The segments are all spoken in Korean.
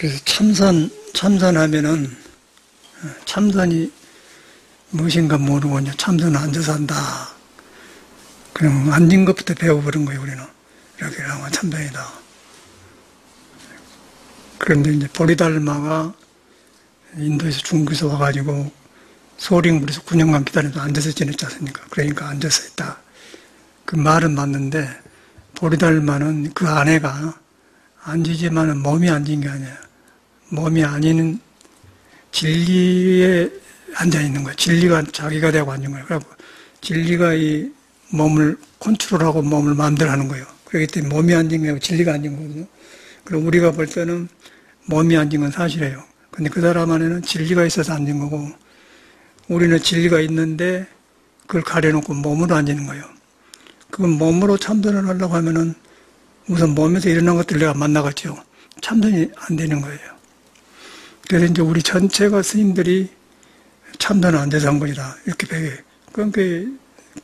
그래서 참선하면은, 참선이 무엇인가 모르고 이제 참선은 앉아서 한다. 그냥 앉은 것부터 배워버린 거예요, 우리는. 이렇게 하면 참선이다. 그런데 이제 보리달마가 인도에서 중국에서 와가지고 소링불에서 9년간 기다려서 앉아서 지냈지 않습니까? 그러니까 앉아서 있다. 그 말은 맞는데, 보리달마는 그 아내가 앉으지만은 몸이 앉은 게 아니에요. 몸이 아닌 진리에 앉아있는 거예요. 진리가 자기가 되고 앉은 거예요. 그래서 진리가 이 몸을 컨트롤하고 몸을 마음대로 하는 거예요. 그렇기 때문에 몸이 앉은 게 아니고 진리가 앉은 거거든요. 그럼 우리가 볼 때는 몸이 앉은 건 사실이에요. 근데 그 사람 안에는 진리가 있어서 앉은 거고, 우리는 진리가 있는데 그걸 가려놓고 몸으로 앉는 거예요. 그건 몸으로 참선을 하려고 하면은 우선 몸에서 일어난 것들 내가 만나겠죠. 참선이 안 되는 거예요. 그래서 이제 우리 전체가 스님들이 참선을 앉아서 한 것이다. 이렇게 배워요. 그러니까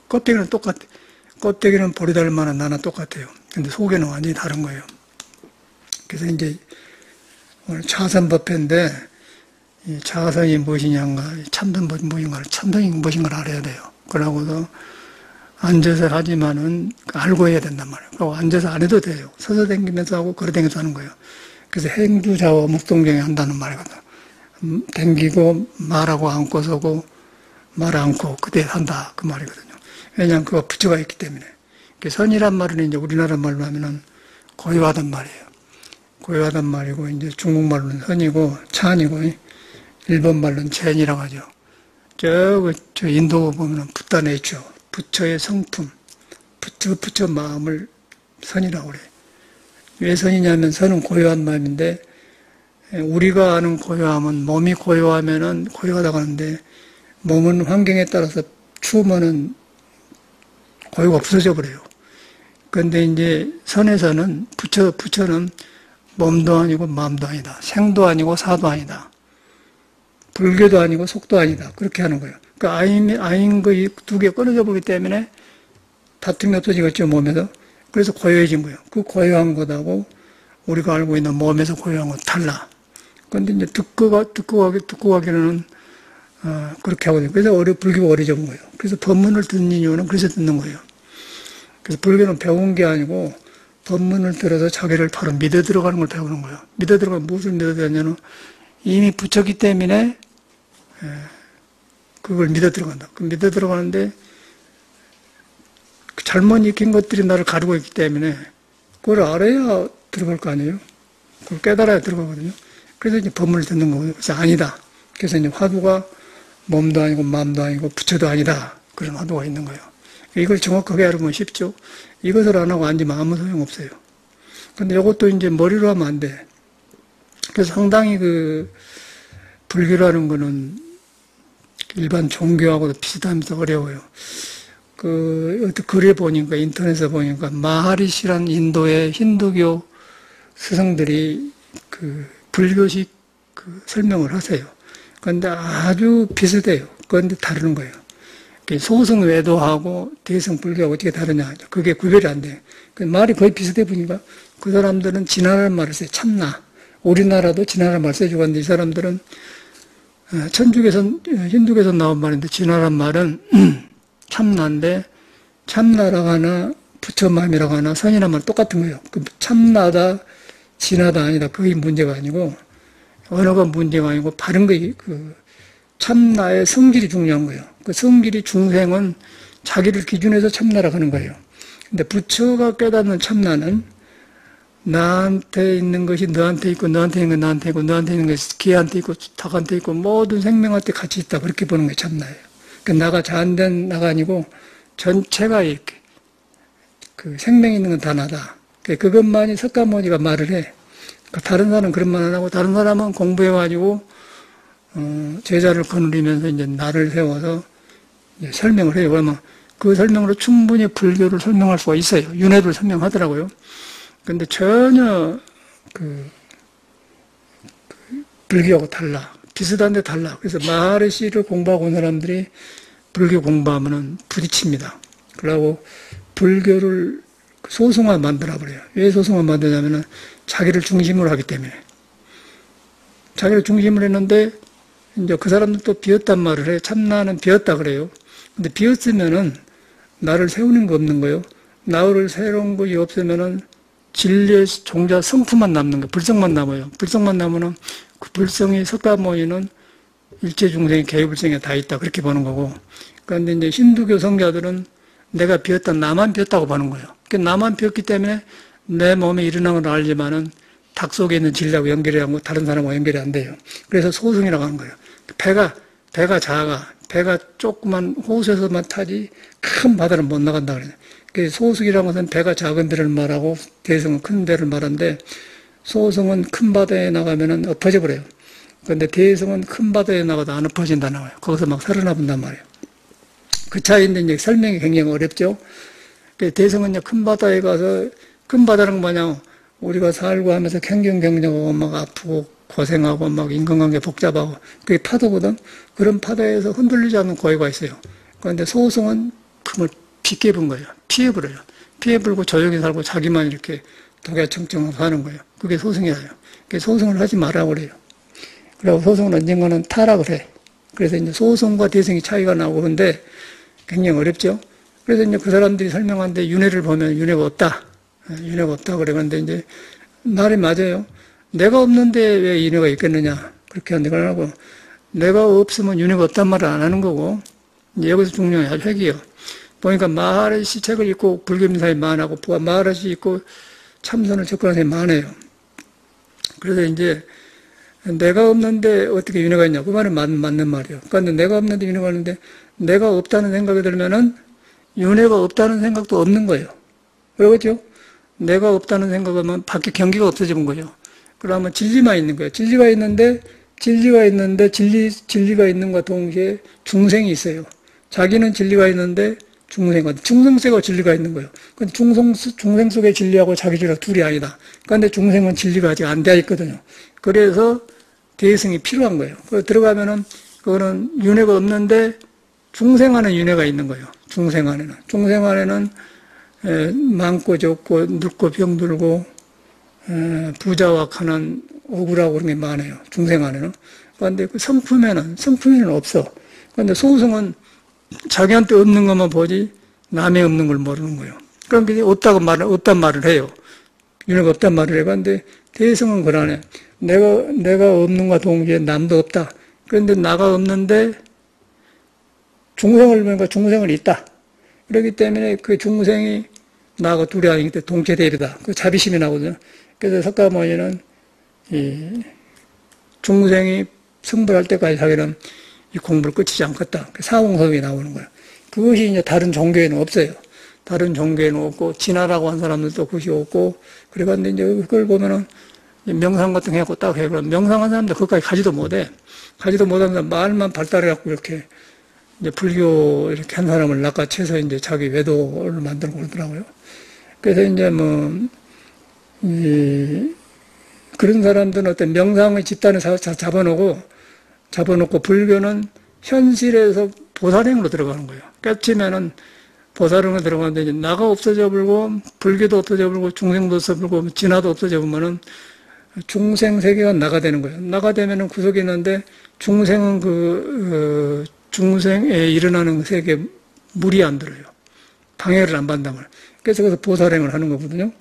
껍데기는 똑같아. 껍데기는 보리달마는 나나 똑같아요. 근데 속에는 완전히 다른 거예요. 그래서 이제 오늘 차선법회인데, 이 차선이 무엇이냐가, 참선법이 무엇인가, 참선이 무엇인가를 알아야 돼요. 그러고서 앉아서 하지만은 알고 해야 된단 말이에요. 그리고 앉아서 안 해도 돼요. 서서 댕기면서 하고 걸어 댕겨서 하는 거예요. 그래서 행주좌우 묵동정에 한다는 말이거든. 댕기고 말하고 앉고 서고 말 않고 그때 한다 그 말이거든요. 왜냐하면 그거 부처가 있기 때문에. 선이란 말은 이제 우리나라 말로 하면은 고유하단 말이에요. 고유하단 말이고 이제 중국말로는 선이고 찬이고 일본 말로는 젠이라고 하죠. 저 인도 보면은 붓다 네이처, 부처의 성품, 부처 마음을 선이라고 그래요. 왜 선이냐면 선은 고요한 마음인데, 우리가 아는 고요함은 몸이 고요하면은 고요하다고 하는데, 몸은 환경에 따라서 추우면은 고요가 없어져 버려요. 그런데 이제 선에서는 부처는 몸도 아니고 마음도 아니다. 생도 아니고 사도 아니다. 불교도 아니고 속도 아니다. 그렇게 하는 거예요. 그러니까 아인 거 두 개 끊어져 버리기 때문에 다툼이 없어지겠죠, 몸에서. 그래서 고요해진 거예요. 그 고요한 것하고 우리가 알고 있는 몸에서 고요한 건 달라. 그런데 이제 듣고 가기로는 그렇게 하거든요. 그래서 불교가 어려져본 거예요. 그래서 법문을 듣는 이유는 그래서 듣는 거예요. 그래서 불교는 배운 게 아니고 법문을 들어서 자기를 바로 믿어 들어가는 걸 배우는 거예요. 믿어 들어가면 무엇을 믿어 들어가냐면 이미 부처기 때문에 그걸 믿어 들어간다. 그 믿어 들어가는데 잘못 익힌 것들이 나를 가르고 있기 때문에 그걸 알아야 들어갈 거 아니에요. 그걸 깨달아야 들어가거든요. 그래서 이제 법문을 듣는 거거든요. 그래서 아니다. 그래서 이제 화두가 몸도 아니고 마음도 아니고 부처도 아니다. 그런 화두가 있는 거예요. 이걸 정확하게 알으면 쉽죠. 이것을 안 하고 앉으면 아무 소용없어요. 근데 이것도 이제 머리로 하면 안 돼. 그래서 상당히 불교라는 거는 일반 종교하고도 비슷하면서 어려워요. 어떤 글에 보니까, 인터넷에 보니까, 마하리시란 인도의 힌두교 스승들이 불교식 설명을 하세요. 그런데 아주 비슷해요. 그런데 다른 거예요. 소승 외도하고 대승 불교하고 어떻게 다르냐. 그게 구별이 안 돼요. 말이 거의 비슷해 보니까 그 사람들은 진화라는 말을 써요. 참나. 우리나라도 진화라는 말을 써주고 하는데 이 사람들은 힌두교에서 나온 말인데 진화란 말은 참나인데 참나라고 하나 부처마음이라고 하나 선이란 말 똑같은 거예요. 참나다 진화다 아니다. 그게 문제가 아니고 언어가 문제가 아니고 바른 거 참나의 성질이 중요한 거예요. 그 성질이 중생은 자기를 기준해서 참나라고 하는 거예요. 근데 부처가 깨닫는 참나는 나한테 있는 것이 너한테 있고 너한테 있는 건 나한테 있고 너한테 있는 것이 개한테 있고 닭한테 있고 모든 생명한테 같이 있다. 그렇게 보는 게 참나예요. 나가 자한된 나가 아니고 전체가 이렇게 생명이 있는 건 다 나다. 그것만이 석가모니가 말을 해. 다른 사람은 그런 말 안 하고 다른 사람은 공부해가지고 제자를 거느리면서 이제 나를 세워서 이제 설명을 해요. 그러면 그 설명으로 충분히 불교를 설명할 수가 있어요. 윤회를 설명하더라고요. 근데 전혀 불교하고 달라. 비슷한데 달라. 그래서 마하리시를 공부하고 온 사람들이 불교 공부하면은 부딪힙니다. 그러고 불교를 소승화 만들어버려요. 왜 소승화 만드냐면은 자기를 중심으로 하기 때문에. 자기를 중심으로 했는데 이제 그 사람들도 비었단 말을 해. 참나는 비었다 그래요. 근데 비었으면은 나를 세우는 거 없는 거예요. 나를 새로운 것이 없으면은 진리의 종자 성품만 남는 거예요. 불성만 남아요. 불성만 남으면 그 불성이 섞어 모이는 일체 중생의 개불성에 다 있다. 그렇게 보는 거고. 그런데 이제 힌두교 성자들은 내가 비었다, 나만 비었다고 보는 거예요. 그러니까 나만 비었기 때문에 내 몸에 일어난 걸 알지만은 닭 속에 있는 진리하고 연결이 하고 다른 사람하고 연결이 안 돼요. 그래서 소승이라고 하는 거예요. 배가 작아. 배가 조그만 호수에서만 타지 큰 바다는 못 나간다 그래요. 그래서 소승이라는 것은 배가 작은 데를 말하고 대성은 큰 데를 말하는데 소승은 큰 바다에 나가면은 엎어져 버려요. 그런데 대성은 큰 바다에 나가도 안 엎어진다는 거예요. 거기서 막 살아남는단 말이에요. 그 차이인데 이제 설명이 굉장히 어렵죠. 대성은 이제 큰 바다에 가서 큰 바다는 뭐냐 우리가 살고 하면서 경쟁하고 막 아프고 고생하고 막 인간관계 복잡하고 그게 파도거든. 그런 파도에서 흔들리지 않는 고해가 있어요. 그런데 소승은 그걸 피해본 거예요. 피해버려요. 피해불고 조용히 살고 자기만 이렇게 독야청청하고 사는 거예요. 그게 소승이에요. 소승을 하지 말라고 그래요. 그리고 소승은 언젠가는 타라 그래. 그래서 이제 소승과 대승이 차이가 나고 그런데 굉장히 어렵죠. 그래서 이제 그 사람들이 설명하는데 윤회를 보면 윤회가 없다. 윤회가 없다 그래. 그런데 이제 말이 맞아요. 내가 없는데 왜 윤회가 있겠느냐. 그렇게 하고 내가 없으면 윤회가 없단 말을 안 하는 거고 이제 여기서 중요한 아주 핵이에요. 보니까 마하라시 책을 읽고 불교 사람이 많하고 마하라시 읽고 참선을 접근하는 사람이 많아요. 그래서 이제 내가 없는데 어떻게 윤회가 있냐. 그 말은 맞는 말이에요. 그런데 내가 없는데 윤회가 있는데 내가 없다는 생각이 들면은 윤회가 없다는 생각도 없는 거예요. 그렇죠? 내가 없다는 생각하면 밖에 경계가 없어지는 거예요. 그러면 진리만 있는 거예요. 진리가 있는데 진리가 있는 것과 동시에 중생이 있어요. 자기는 진리가 있는데 중생세가 진리가 있는 거예요. 중생 속의 진리하고 자기 진리가 둘이 아니다. 그런데 중생은 진리가 아직 안 되어 있거든요. 그래서 대승이 필요한 거예요. 들어가면은 그거는 윤회가 없는데 중생 안에 윤회가 있는 거예요. 중생 안에는 많고 적고 늙고 병들고 부자와 가난 억울하고 그런 게 많아요. 중생 안에는. 그런데 그 성품에는 없어. 그런데 소승은 자기한테 없는 것만 보지 남의 없는 걸 모르는 거예요. 그러니까 없단 말을 해요. 윤회가 없단 말을 해요. 그런데 대승은 그러네. 내가 없는과 동시에 남도 없다. 그런데 나가 없는데 중생을 보니까 중생은 있다. 그렇기 때문에 그 중생이 나하고 둘이 아니기 때문에 동체대립이다. 그 자비심이 나거든요. 그래서 석가모니는 이 중생이 성불할 때까지 자기는 이 공부를 끝이지 않겠다. 사홍성이 나오는 거예요. 그것이 이제 다른 종교에는 없어요. 다른 종교에는 없고, 진화라고 한 사람들도 그것이 없고, 그래가지고 이제 그걸 보면은 명상 같은 거 해갖고 딱 해. 그럼 명상한 사람들 그것까지 가지도 못해. 가지도 못하면서 말만 발달해갖고 이렇게 이제 불교 이렇게 한 사람을 낚아채서 이제 자기 외도를 만들고 그러더라고요. 그래서 이제 그런 사람들은 어떤 명상의 집단을 잡아놓고 불교는 현실에서 보살행으로 들어가는 거예요. 깨치면은 보살행으로 들어가는데 이제 나가 없어져 버리고 불교도 없어져 버리고 중생도 없어져 버리고 진화도 없어져 보면은 중생 세계가 나가 되는 거예요. 나가 되면은 그 속에 있는데 중생은 중생에 일어나는 세계에 물이 안 들어요. 방해를 안 받는단 말이에요. 그래서 거기서 보살행을 하는 거거든요.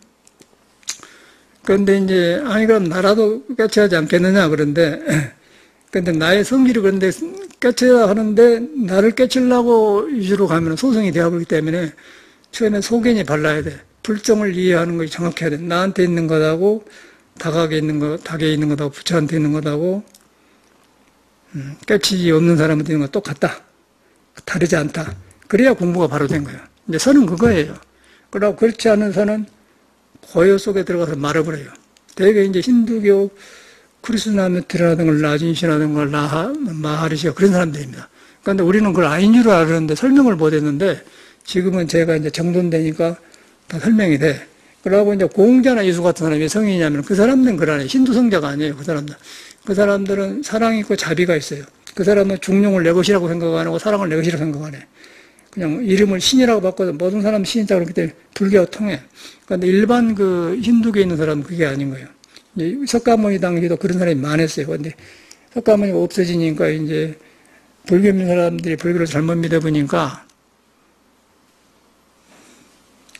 그런데 이제, 그럼 나라도 깨쳐야지 않겠느냐, 그런데 나의 성질이 그런데 깨쳐야 하는데, 나를 깨치려고 위주로 가면 소성이 되어버리기 때문에, 처음에 소견이 발라야 돼. 불정을 이해하는 것이 정확해야 돼. 나한테 있는 것하고, 닭에 있는 것하고, 부처한테 있는 것하고, 깨치지 없는 사람한테 있는 거 똑같다. 다르지 않다. 그래야 공부가 바로 된 거예요. 이제 선은 그거예요. 그러고 그렇지 않은 선은 고요 속에 들어가서 말아버려요. 대개 이제 힌두교 크리스나메트라든가 라진시라든가 마하리시가 그런 사람들입니다. 그런데 우리는 그걸 아닌 줄 알았는데 설명을 못 했는데 지금은 제가 이제 정돈되니까 다 설명이 돼. 그러고 이제 공자나 이수 같은 사람이 성인이냐면 그 사람들은 그러네. 힌두 성자가 아니에요. 그 사람들은 사랑이 있고 자비가 있어요. 그 사람은 중용을 내 것이라고 생각 안 하고 사랑을 내 것이라고 생각 안 해. 그냥 이름을 신이라고 바꿔서 모든 사람은 신이라고 그렇기 때문에 불교가 통해. 그런데 일반 그 힌두교에 있는 사람은 그게 아닌 거예요. 이제 석가모니 당시도 그런 사람이 많았어요. 근데 석가모니가 없어지니까 이제 불교 믿는 사람들이 불교를 잘못 믿어보니까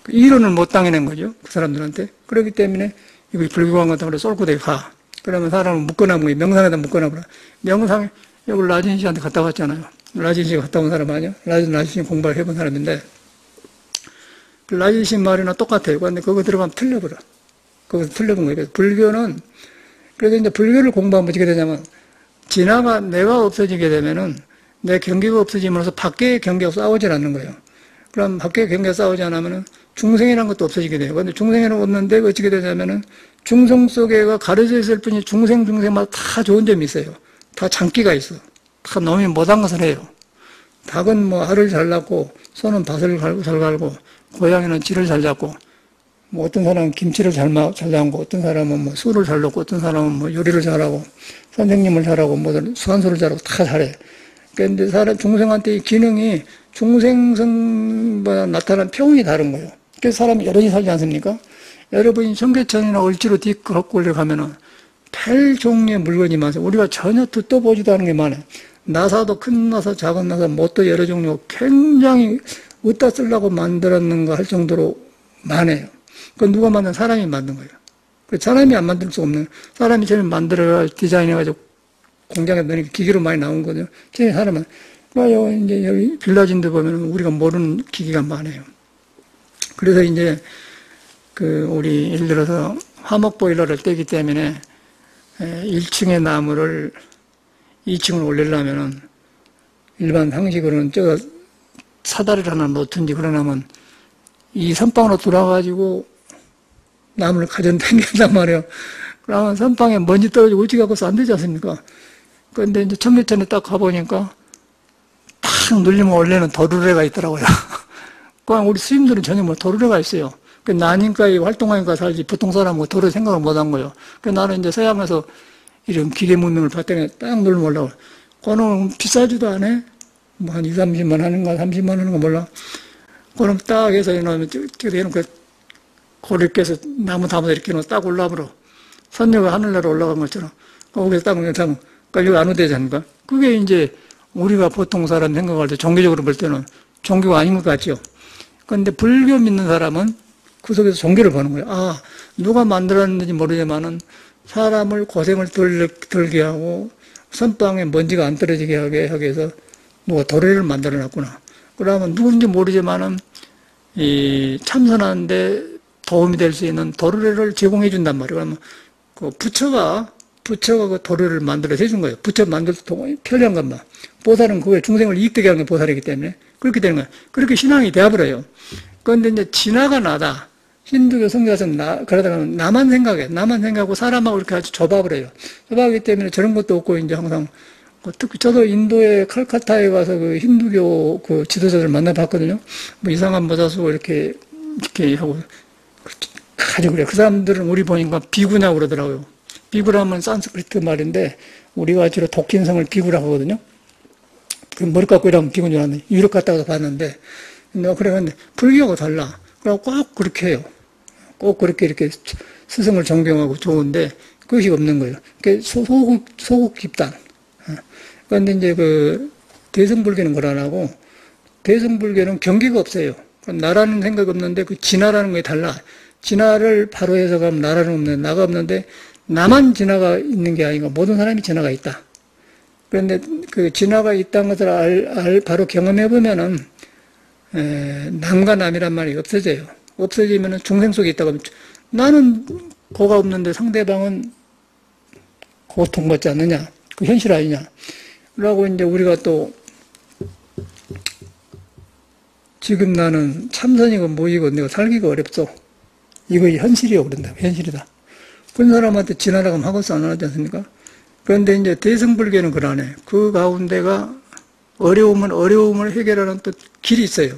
이론을 못 당해낸 거죠. 그 사람들한테. 그렇기 때문에 이거 불교관 같은 걸 쏠고대 가. 그러면 사람을 묶어놔보고 명상에다 묶어놔보라. 명상에 여기 라진 씨한테 갔다 왔잖아요. 라진 씨가 갔다 온 사람 아니야? 라진 씨 공부를 해본 사람인데 그 라진 씨 말이나 똑같아요. 근데 그거 들어가면 틀려버려. 그거 틀려본 거예요. 그래서 불교는 그래서 이제 불교를 공부하면 어떻게 되냐면 진화가 내가 없어지게 되면은 내 경계가 없어지면서 밖에 경계가 싸우질 않는 거예요. 그럼 밖에 경계가 싸우지 않으면은 중생이라는 것도 없어지게 돼요. 근데 중생이라는 없는데 어떻게 되냐면은 중생 속에가 가려져 있을 뿐이 중생마다 다 좋은 점이 있어요. 다 장기가 있어. 다 놈이 못한 것을 해요. 닭은 뭐 알을 잘 낳고, 소는 밭을 잘 갈고, 고양이는 쥐를 잘 잡고, 뭐 어떤 사람은 김치를 잘 담고, 어떤 사람은 뭐 술을 잘 넣고, 어떤 사람은 뭐 요리를 잘하고, 선생님을 잘하고, 뭐 수완소를 잘하고 다 잘해. 그런데 중생한테 이 기능이 중생성보다 나타난 평이 다른 거예요. 그래서 사람이 여럿이 살지 않습니까? 여러분이 청계천이나 을지로 뒷거꾸로 가면은 별 종류의 물건이 많아요. 우리가 전혀 듣도 보지도 않은 게 많아요. 나사도 큰 나사, 작은 나사, 뭣도 여러 종류 굉장히 어디다 쓰려고 만들었는가 할 정도로 많아요. 그건 누가 만든 사람이 만든 거예요. 사람이 안 만들 수 없는, 사람이 처음에 만들어 디자인해가지고 공장에 넣으니까 기계로 많이 나온 거죠. 제 사람은. 이제 여기 빌라진데 보면 우리가 모르는 기기가 많아요. 그래서 이제 우리 예를 들어서 화목보일러를 떼기 때문에 1층의 나무를 2층을 올리려면은 일반 상식으로는 사다리를 하나 놓든지 그러냐면 이 선방으로 돌아가지고 나무를 가전 당긴단 말이에요. 그러면 선방에 먼지 떨어지고 어찌 갖고서 안 되지 않습니까? 그런데 이제 청계천에 딱 가보니까 탁 눌리면 원래는 도르래가 있더라고요. 그냥 우리 스님들은 전혀 뭐 도르래가 있어요. 나니까 활동하니까 살지 보통 사람은 도르래 생각을 못 한 거예요. 나는 이제 서양에서 이런 기계 문명을 봤더니 딱 누르면 올라와. 그거는 비싸지도 않아. 뭐 한 2, 30만 하는가 30만 하는가 몰라. 그럼 딱 해서 해놓으면 해놓고 고리를 껴서 나무 담아서 이렇게 해놓으면 딱 올라버려. 선녀가 하늘나라 올라간 것처럼. 거기서 딱 영상 여기 안 오대지 않을까? 그게 이제 우리가 보통 사람 생각할 때 종교적으로 볼 때는 종교가 아닌 것 같죠. 그런데 불교 믿는 사람은 그 속에서 종교를 보는 거예요. 아, 누가 만들었는지 모르지만은 사람을 고생을 덜게 하고 선방에 먼지가 안 떨어지게 하게 해서 누가 도래를 만들어 놨구나. 그러면 누군지 모르지만은 이 참선하는데 도움이 될 수 있는 도래를 제공해 준단 말이에요. 그러면 그 부처가 그 도래를 만들어서 해준 거예요. 부처 만들어서 편리한 것만. 보살은 그거에 중생을 이익되게 하는 게 보살이기 때문에 그렇게 되는 거예요. 그렇게 신앙이 되어버려요. 그런데 이제 진화가 나다. 힌두교 성교에서 그러다가 나만 생각하고 사람하고 이렇게 아주 좁아버려요. 좁아하기 때문에 저런 것도 없고 이제 항상 특히 저도 인도의 칼카타에 가서 그 힌두교 그 지도자들 만나봤거든요. 뭐 이상한 모자 쓰고 이렇게 하고 가지고 그래. 그 사람들은 우리 보니까 비구냐고 그러더라고요. 비구라면 산스크리트 말인데 우리가 주로 독신성을 비구라고 하거든요. 그 머리 깎고 이러면 비구인 줄 알았는데 유럽 갔다 와서 봤는데 내가 그래봤는데 불교가 달라. 그래서 꼭 그렇게 해요. 꼭 그렇게 이렇게 스승을 존경하고 좋은데 그것이 없는 거예요. 그게 소국 집단. 그런데 이제 그 대승불교는 그걸 안 하고 대승불교는 경계가 없어요. 나라는 생각 없는데 그 진화라는 게 달라. 진화를 바로 해석하면 나라는 없는데 나가 없는데 나만 진화가 있는 게 아니고 모든 사람이 진화가 있다. 그런데 그 진화가 있다는 것을 바로 경험해 보면은 남과 남이란 말이 없어져요. 없어지면은 중생 속에 있다고 하면 나는 고가 없는데 상대방은 고통받지 않느냐? 그 현실 아니냐? 라고 이제 우리가 또 지금 나는 참선이고 뭐이고 내가 살기가 어렵소. 이거 현실이요. 그런다. 현실이다. 그런 사람한테 지나라고 하면 하고서 안 하지 않습니까? 그런데 이제 대승불교는 그러네. 그 가운데가 어려움을 해결하는 또 길이 있어요.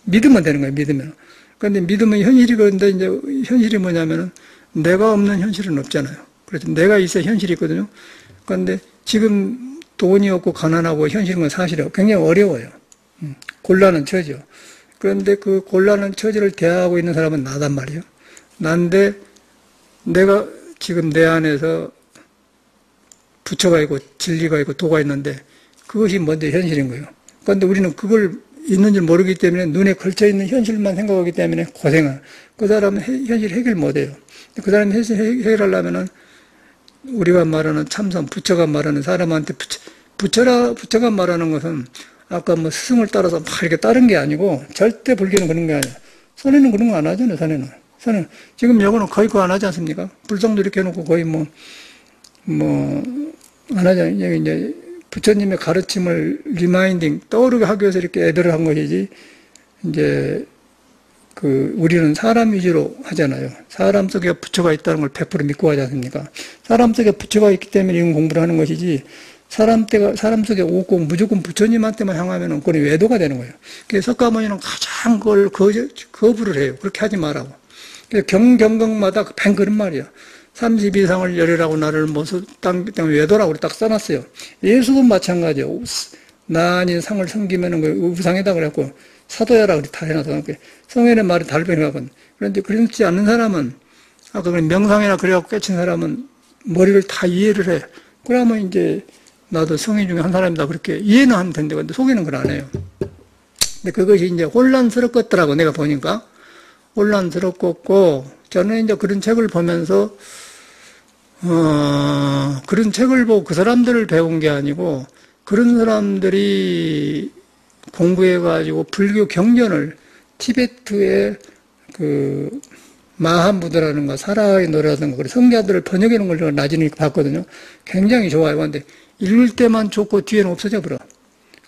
믿으면 되는 거예요. 믿으면. 그런데 믿으면 현실이 그런데 이제 현실이 뭐냐면은 내가 없는 현실은 없잖아요. 그래서 내가 있어야 현실이 있거든요. 그런데 지금 돈이 없고 가난하고 현실인 건 사실이에요. 굉장히 어려워요. 곤란한 처지요. 그런데 그 곤란한 처지를 대하고 있는 사람은 나단 말이에요. 난데 내가 지금 내 안에서 부처가 있고 진리가 있고 도가 있는데 그것이 먼저 현실인 거예요. 그런데 우리는 그걸 있는 줄 모르기 때문에 눈에 걸쳐 있는 현실만 생각하기 때문에 고생을. 그 사람은 현실 해결 못해요. 그 사람이 현실 해결하려면은 우리가 말하는 참선, 부처가 말하는 사람한테 부처가 말하는 것은 아까 뭐 스승을 따라서 막 이렇게 따른 게 아니고 절대 불교는 그런 게 아니에요. 선에는 그런 거 안 하잖아요, 선에는. 지금 요거는 거의 그거 안 하지 않습니까? 불성도 이렇게 해놓고 거의 안 하잖아요. 이제 부처님의 가르침을 리마인딩, 떠오르게 하기 위해서 이렇게 애들을 한 것이지, 이제, 우리는 사람 위주로 하잖아요. 사람 속에 부처가 있다는 걸 100% 믿고 하지 않습니까? 사람 속에 부처가 있기 때문에 이런 공부를 하는 것이지, 사람 속에 없고 무조건 부처님한테만 향하면 그건 외도가 되는 거예요. 그래서 석가모니는 가장 그걸 거부를 해요. 그렇게 하지 말라고. 그래서 경경마다 뱅 그런 말이야. 32상을 열애라고 나를 땅 외도라고 딱 써놨어요. 예수도 마찬가지예요. 나니 상을 섬기면은 그 우상이다 그랬고, 사도야라 그렇게 다 해놔서. 성현의 말이 달변이라고. 그런데 그렇지 않는 사람은, 아까 명상이나 그래갖고 깨친 사람은 머리를 다 이해를 해. 그러면 이제, 나도 성인 중에 한 사람이다. 그렇게 이해는 하면 된대. 근데 속에는 그걸 안 해요. 근데 그것이 이제 혼란스럽겠더라고. 내가 보니까. 혼란스럽고, 저는 이제 그런 책을 보면서, 그런 책을 보고 그 사람들을 배운 게 아니고, 그런 사람들이 공부해가지고 불교 경전을 티베트의 마하무드라는가, 사라의 노래라든가, 그런 성자들을 번역해 놓은 걸 제가 나중에 봤거든요. 굉장히 좋아요. 근데 읽을 때만 좋고 뒤에는 없어져 버려.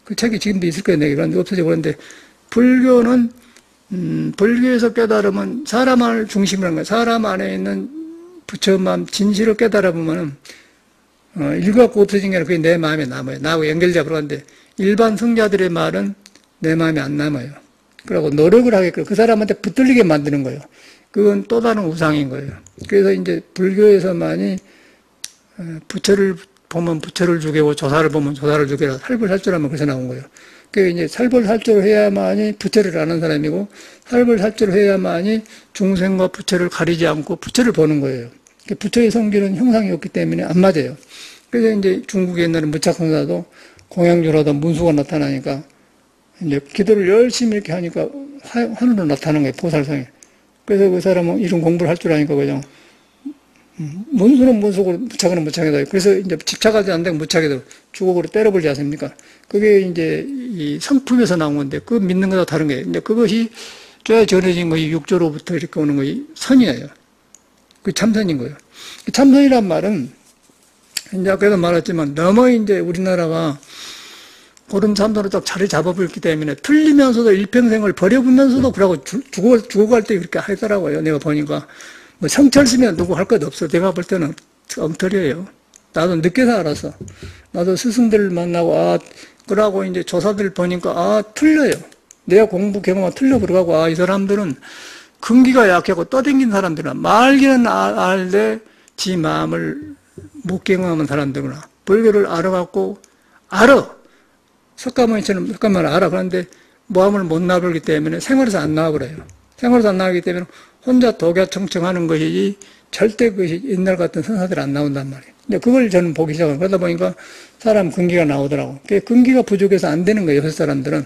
그 책이 지금도 있을 거예요. 내가. 그런데 없어져 버렸는데, 불교는, 불교에서 깨달으면 사람을 중심으로 한 거예요. 사람 안에 있는 부처만 진실을 깨달아 보면은, 읽어갖고 없어진 게 아니라 그게 내 마음에 남아요. 나하고 연결잡으러 가는데, 일반 성자들의 말은 내 마음에 안 남아요. 그러고 노력을 하게끔 그 사람한테 붙들리게 만드는 거예요. 그건 또 다른 우상인 거예요. 그래서 이제 불교에서만이, 부처를 보면 부처를 죽이고 조사를 보면 조사를 죽이라 살벌살조라면 그래서 나온 거예요. 그 이제 살벌살조를 해야만이 부처를 아는 사람이고 살벌살조를 해야만이 중생과 부처를 가리지 않고 부처를 보는 거예요. 부처의 성질은 형상이 없기 때문에 안 맞아요. 그래서 이제 중국에 옛날에 무착성사도 공양주라도 문수가 나타나니까 이제 기도를 열심히 이렇게 하니까 하늘로 나타나는 거예요. 보살상에. 그래서 그 사람은 이런 공부를 할 줄 아니까 그냥 문수는 문수고 무착은 무착이다. 그래서 이제 집착하지 않는 무착이다. 주걱으로 때려버리지 않습니까? 그게 이제 이 성품에서 나온 건데, 그 믿는 거랑 다른 거예요. 근데 그것이 쬐 전해진 것이 육조로부터 이렇게 오는 것이 선이에요. 그 참선인 거예요. 참선이란 말은, 이제 아까도 말했지만, 너무 이제 우리나라가 그런 참선을 딱 자리 잡아버렸기 때문에 틀리면서도 일평생을 버려보면서도 그러고 죽어갈 때 그렇게 하더라고요. 내가 보니까. 뭐 성철 쓰면 누구 할 것도 없어. 내가 볼 때는 엉터리예요. 나도 늦게서 알았어. 나도 스승들 만나고, 그러고 이제 조사들 보니까, 틀려요. 내가 공부 경험가 틀려 그러고, 이 사람들은 근기가 약하고 떠댕긴 사람들은 말기는 알되 지 마음을 못 경험한 사람들구나. 불교를 알아갖고, 석가모니처럼 석가모니 알아. 그런데 마음을 못 나버리기 때문에 생활에서 안 나와버려요. 생활에서 안 나오기 때문에 혼자 독야청청하는 것이지 절대 그것이 옛날 같은 선사들 안 나온단 말이에요. 근데 그걸 저는 보기 시작하고 그러다 보니까 사람 근기가 나오더라고. 그 근기가 부족해서 안 되는 거예요, 요새 사람들은.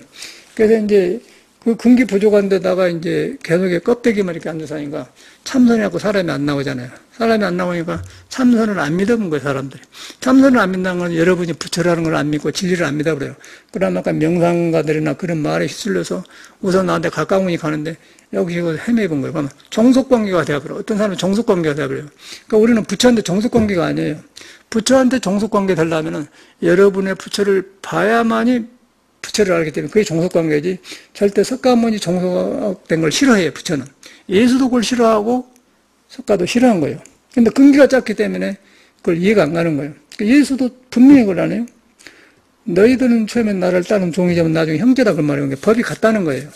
그래서 이제 그 근기 부족한 데다가 이제 계속에 껍데기만 이렇게 앉아서 하니까 참선이라고 사람이 안 나오잖아요. 사람이 안 나오니까 참선을 안 믿어본 거예요, 사람들이. 참선을 안 믿는 건 여러분이 부처라는 걸 안 믿고 진리를 안 믿어버려요. 그러면 아까 명상가들이나 그런 말에 휩쓸려서 우선 나한테 가까우니 가는데 여기 이거 헤매본 거예요. 그러면 종속관계가 되어버려요. 어떤 사람은 종속관계가 되어버려요. 그러니까 우리는 부처한테 종속관계가 아니에요. 부처한테 종속관계 되려면은 여러분의 부처를 봐야만이 부처를 알기 때문에 그게 종속관계지 절대 석가모니 종속된 걸 싫어해요. 부처는. 예수도 그걸 싫어하고 석가도 싫어한 거예요. 근데 근기가 작기 때문에 그걸 이해가 안 가는 거예요. 예수도 분명히 그걸 안 해요. 너희들은 처음에 나를 따른 종이지만 나중에 형제다 그 말이에요. 법이 같다는 거예요.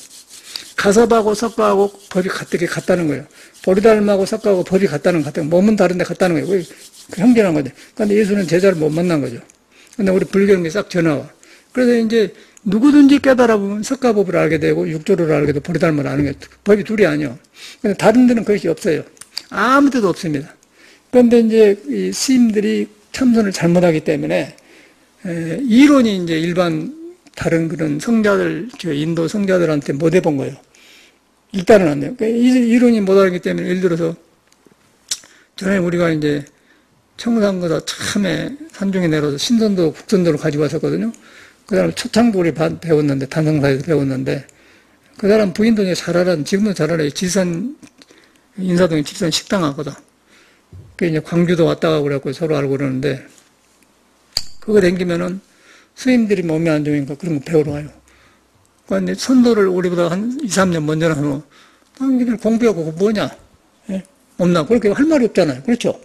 가섭하고 석가하고 법이 같다는 거예요. 보리달마하고 석가하고 법이 같다는 거예요. 몸은 다른데 같다는 거예요. 그 형제라는 거죠. 그런데 예수는 제자를 못 만난 거죠. 근데 우리 불교는 싹 전화와. 그래서 이제 누구든지 깨달아보면 석가법을 알게 되고 육조를 알게 되고 보리달마를 아는 게 법이 둘이 아니요. 근데 다른 데는 그것이 없어요. 아무 데도 없습니다. 그런데 이제 이 스님들이 참선을 잘못하기 때문에 이론이 이제 일반 다른 그런 성자들, 인도 성자들한테 못 해본 거예요. 일단은 안 돼요. 그러니까 이론이 못 알기 때문에 예를 들어서 전에 우리가 이제 청산거사 참에 산중에 내려서 신선도, 국선도를 가지고 왔었거든요. 그 사람 초창부를 배웠는데, 단성사에서 배웠는데, 그 사람 부인도 이제 잘 알아, 지금도 잘 알아요. 지산, 인사동에 지산 식당 하거든. 그 이제 광주도 왔다 가고 그래갖고 서로 알고 그러는데, 그거 댕기면은 스님들이 몸이 안 좋으니까 그런 거 배우러 와요. 그런데 선도를 우리보다 한 2, 3년 먼저 나서, 당기들 공부하고 그거 뭐냐? 예? 없나? 그렇게 할 말이 없잖아요. 그렇죠?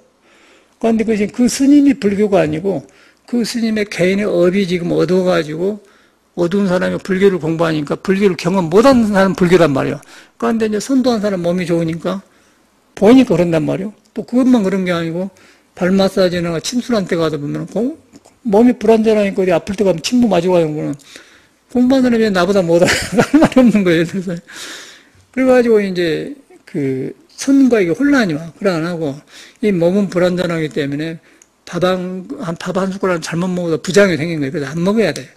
그런데 그 스님이 불교가 아니고, 그 스님의 개인의 업이 지금 어두워가지고, 어두운 사람이 불교를 공부하니까 불교를 경험 못하는 사람은 불교란 말이에요. 그런데 이제 선도한 사람 몸이 좋으니까, 보이니까 그런단 말이에요. 또 그것만 그런 게 아니고, 발 마사지나 침술한 때 가다 보면, 몸이 불안정하니까 어디 아플 때 가면 침부 맞으고 가는 거는, 공부하는 사람이 나보다 못하는 할 말이 없는 거예요. 그래서. 그래가지고 이제 선과 이게 혼란이 와. 그래 안 하고, 이 몸은 불안정하기 때문에 밥 한 숟가락 잘못 먹어도 부장이 생긴 거예요. 그래서 안 먹어야 돼.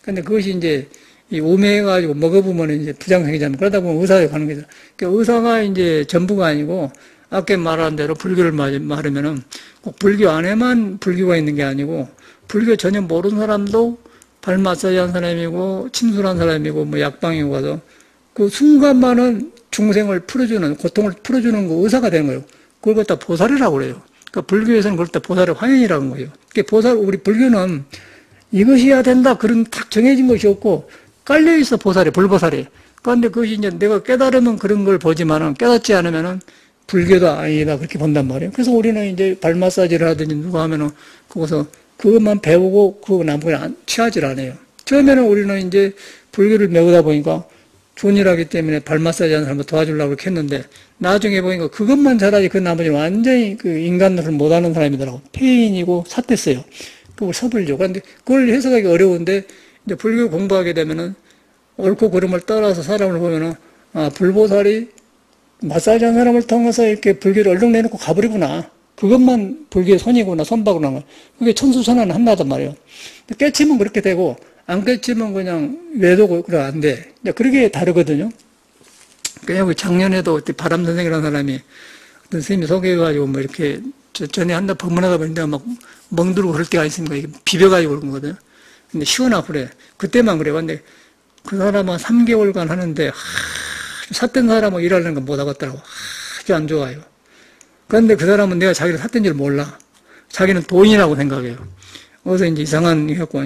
근데 그것이 이제 이 오매해가지고 먹어보면 이제 부장 생기잖아요. 그러다 보면 의사에 가는 거죠. 그러니까 의사가 이제 전부가 아니고, 아까 말한 대로 불교를 말하면은 꼭 불교 안에만 불교가 있는 게 아니고, 불교 전혀 모르는 사람도 발 마사지 한 사람이고, 침술한 사람이고, 뭐 약방이고 가서 그 순간만은 중생을 풀어주는, 고통을 풀어주는 그 의사가 되는 거예요. 그걸 갖다 보살이라고 그래요. 그러니까 불교에서는 그걸 갖다 보살의 화연이라는 거예요. 그러니까 우리 불교는 이것이 해야 된다, 그런 딱 정해진 것이 없고, 깔려있어, 보살이, 불보살이. 그런데 그것이 이제 내가 깨달으면 그런 걸 보지만은, 깨닫지 않으면은 불교도 아니다, 그렇게 본단 말이에요. 그래서 우리는 이제 발 마사지를 하든지 누가 하면은, 거기서 그것만 배우고, 그거 나머지는 취하질 않아요. 처음에는 우리는 이제 불교를 배우다 보니까, 존이라기 때문에 발 마사지 하는 사람을 도와주려고 그렇게 했는데, 나중에 보니까 그것만 잘하지 그 나머지는 완전히 그 인간들을 못하는 사람이더라고. 폐인이고 삿됐어요. 그걸 섭을죠. 그런데 그걸 해석하기 어려운데, 이제 불교 공부하게 되면은, 옳고 그름을 따라서 사람을 보면은, 아, 불보살이 마사지 한 사람을 통해서 이렇게 불교를 얼른 내놓고 가버리구나. 그것만 불교의 손이구나, 손바구나. 그게 천수천하는 한나단 말이에요. 깨치면 그렇게 되고, 안 깨치면 그냥 외도고, 그래, 안 돼. 그렇게 다르거든요. 그러니까 작년에도 바람 선생이라는 사람이 어떤 선생님이 소개해가지고 뭐 이렇게 전에 한다 법문하다 보니까 막 멍들고 그럴 때가 있으니까 이게 비벼가지고 그런 거거든요. 근데 시원하고 그래. 그때만 그래. 근데 그 사람은 3개월간 하는데, 삿된 사람은 일하는 거 못 하겠더라고. 아주 안 좋아요. 그런데 그 사람은 내가 자기를 삿된 줄 몰라. 자기는 도인이라고 생각해요. 어디서 이제 이상한 해갖고,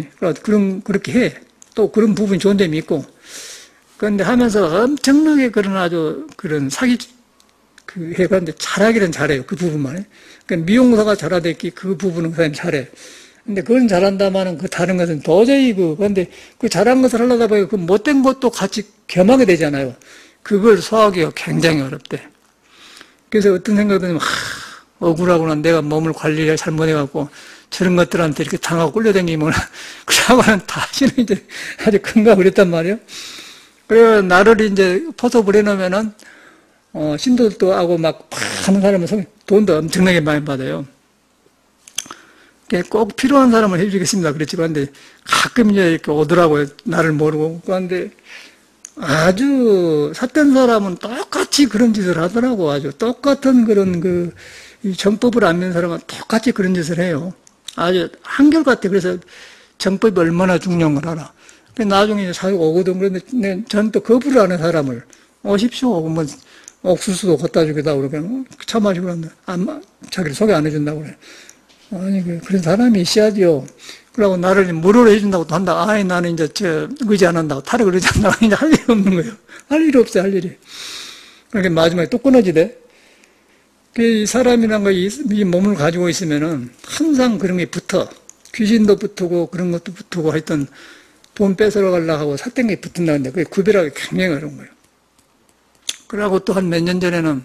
그렇게 해. 또 그런 부분이 좋은 점이 있고. 그런데 하면서 엄청나게 그런 해봤는데 잘하기는 잘해요. 그 부분만. 그러니까 미용사가 잘하댔기 그 부분은 그 사람이 잘해. 근데 그건 잘한다마는 그 다른 것은 도저히 그런데 그 잘한 것을 하려다 보니까 그 못된 것도 같이 겸하게 되잖아요. 그걸 소화하기가 굉장히 어렵대. 그래서 어떤 생각이 들면, 억울하구나. 내가 몸을 관리를 잘못해갖고 저런 것들한테 이렇게 당하고 끌려다니면, 그러고는 다시는 이제 아주 큰가 그랬단 말이에요. 그래서 나를 이제 포섭을 해놓으면은, 신도들도 하고 막 하는 사람은 돈도 엄청나게 많이 받아요. 꼭 필요한 사람을 해주겠습니다. 그랬지. 그런데 가끔 이제 이렇게 오더라고요. 나를 모르고. 그런데 아주 삿된 사람은 똑같이 그런 짓을 하더라고. 아주 똑같은 그런 이 정법을 안 믿는 사람은 똑같이 그런 짓을 해요. 아주 한결같아. 그래서 정법이 얼마나 중요한 걸 알아. 나중에 이제 사육 오거든. 그런데 저는 또 거부를 하는 사람을 오십시오. 뭐 옥수수도 갖다 주겠다 그러면 차 마시고 그러는데 자기를 소개 안 해준다고 그래. 아니 그런 사람이 있어야죠. 그러고 나를 무료로 해준다고 또 한다. 아이 나는 이제 의지 안 한다고 타락을 의지 안 한다고 이제 할 일이 없는 거예요. 할 일이 없어요. 할 일이. 그러니까 마지막에 또 끊어지대. 이 사람이란 거 이 몸을 가지고 있으면은 항상 그런 게 붙어. 귀신도 붙고 그런 것도 붙고 하여튼 돈 뺏으러 가려고 하고 삿된 게 붙은다는데 그게 구별하기 굉장히 어려운 거예요. 그러고 또 한 몇 년 전에는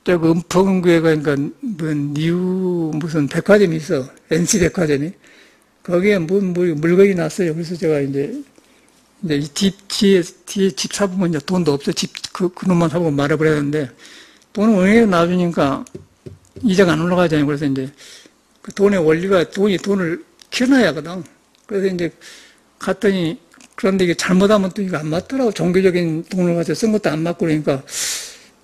저 은포근구에 가니까 무슨 백화점이 있어. NC 백화점이. 거기에 물건이 났어요. 그래서 제가 이제 뒤에 집 사보면 이제 돈도 없어. 그놈만 사보고 말아버렸는데 돈을 은행에 놔주니까 이자가 안 올라가잖아요. 그래서 이제 그 돈의 원리가 돈을 키워놔야 하거든. 그래서 이제 갔더니 그런데 이게 잘못하면 또 이거 안 맞더라고. 종교적인 돈을 가지고 쓴 것도 안 맞고 그러니까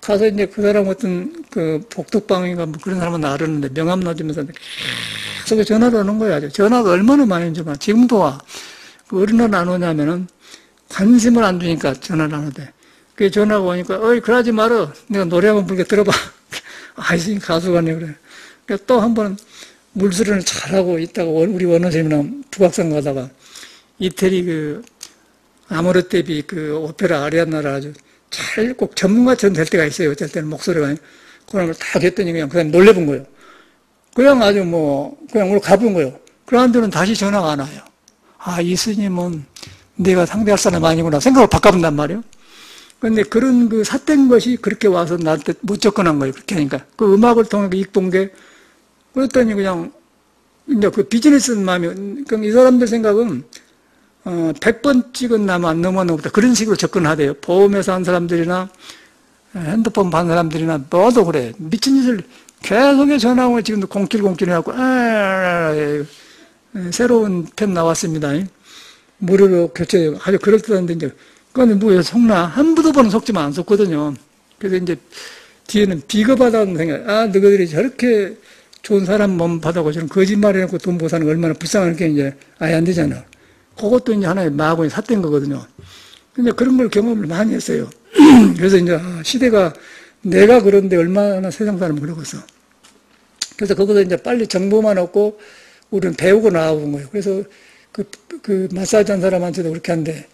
가서 이제 그 사람 어떤 그 복덕방인가 뭐 그런 사람은 알았는데 명함 놔주면서 계속 전화를 오는 거야. 전화가 얼마나 많이 오는지 봐. 지금도 와. 그 어른은 안 오냐면은 관심을 안 주니까 전화를 안 하대. 그 전화가 오니까 어이 그러지 말어. 내가 노래 한번 부르게 들어봐. 아, 이 가수가네 그래. 그러니까 또 한 번 물수련을 잘하고 있다가 우리 원어선생님이랑 북악산 가다가 이태리 그 아모르테비 그 오페라 아리아나를 아주 잘 꼭 전문가처럼 될 때가 있어요. 어쩔 때는 목소리가. 그런 걸 다 했더니 그냥 놀래본 거예요. 그냥 아주 그냥 오늘 가본 거예요. 그런데는 다시 전화가 안 와요. 아, 이 스님은 내가 상대할 사람 아니구나 생각을 바꿔본단 말이에요. 근데 그런 그 삿된 것이 그렇게 와서 나한테 못 접근한 거예요. 그렇게 하니까. 그 음악을 통해 이익 본 게, 그랬더니 그냥, 이제 그 비즈니스 마음이, 그럼 이 사람들 생각은, 100번 찍은 나무 안 넘어가는 것보다 그런 식으로 접근하대요. 보험회사 한 사람들이나, 핸드폰 반 사람들이나 너도 그래. 미친 짓을 계속 전화하고 지금도 공길공길 해갖고, 새로운 펜 나왔습니다. 무료로 교체, 아주 그럴듯한데, 이제, 그건 뭐예요, 속나? 한 두 번은 속지만 안 속거든요. 그래서 이제, 뒤에는 비겁하다는 생각, 아, 너희들이 저렇게 좋은 사람 몸 받아고 저런 거짓말 해놓고 돈 보고 사는 거 얼마나 불쌍한 게 이제 아예 안 되잖아. 그것도 이제 하나의 마구니 삿된 거거든요. 근데 그런 걸 경험을 많이 했어요. 그래서 이제, 시대가 내가 그런데 얼마나 세상 사람은 그러겠어. 그래서 거기서 이제 빨리 정보만 얻고 우리는 배우고 나와본 거예요. 그래서 그 마사지 한 사람한테도 그렇게 한데,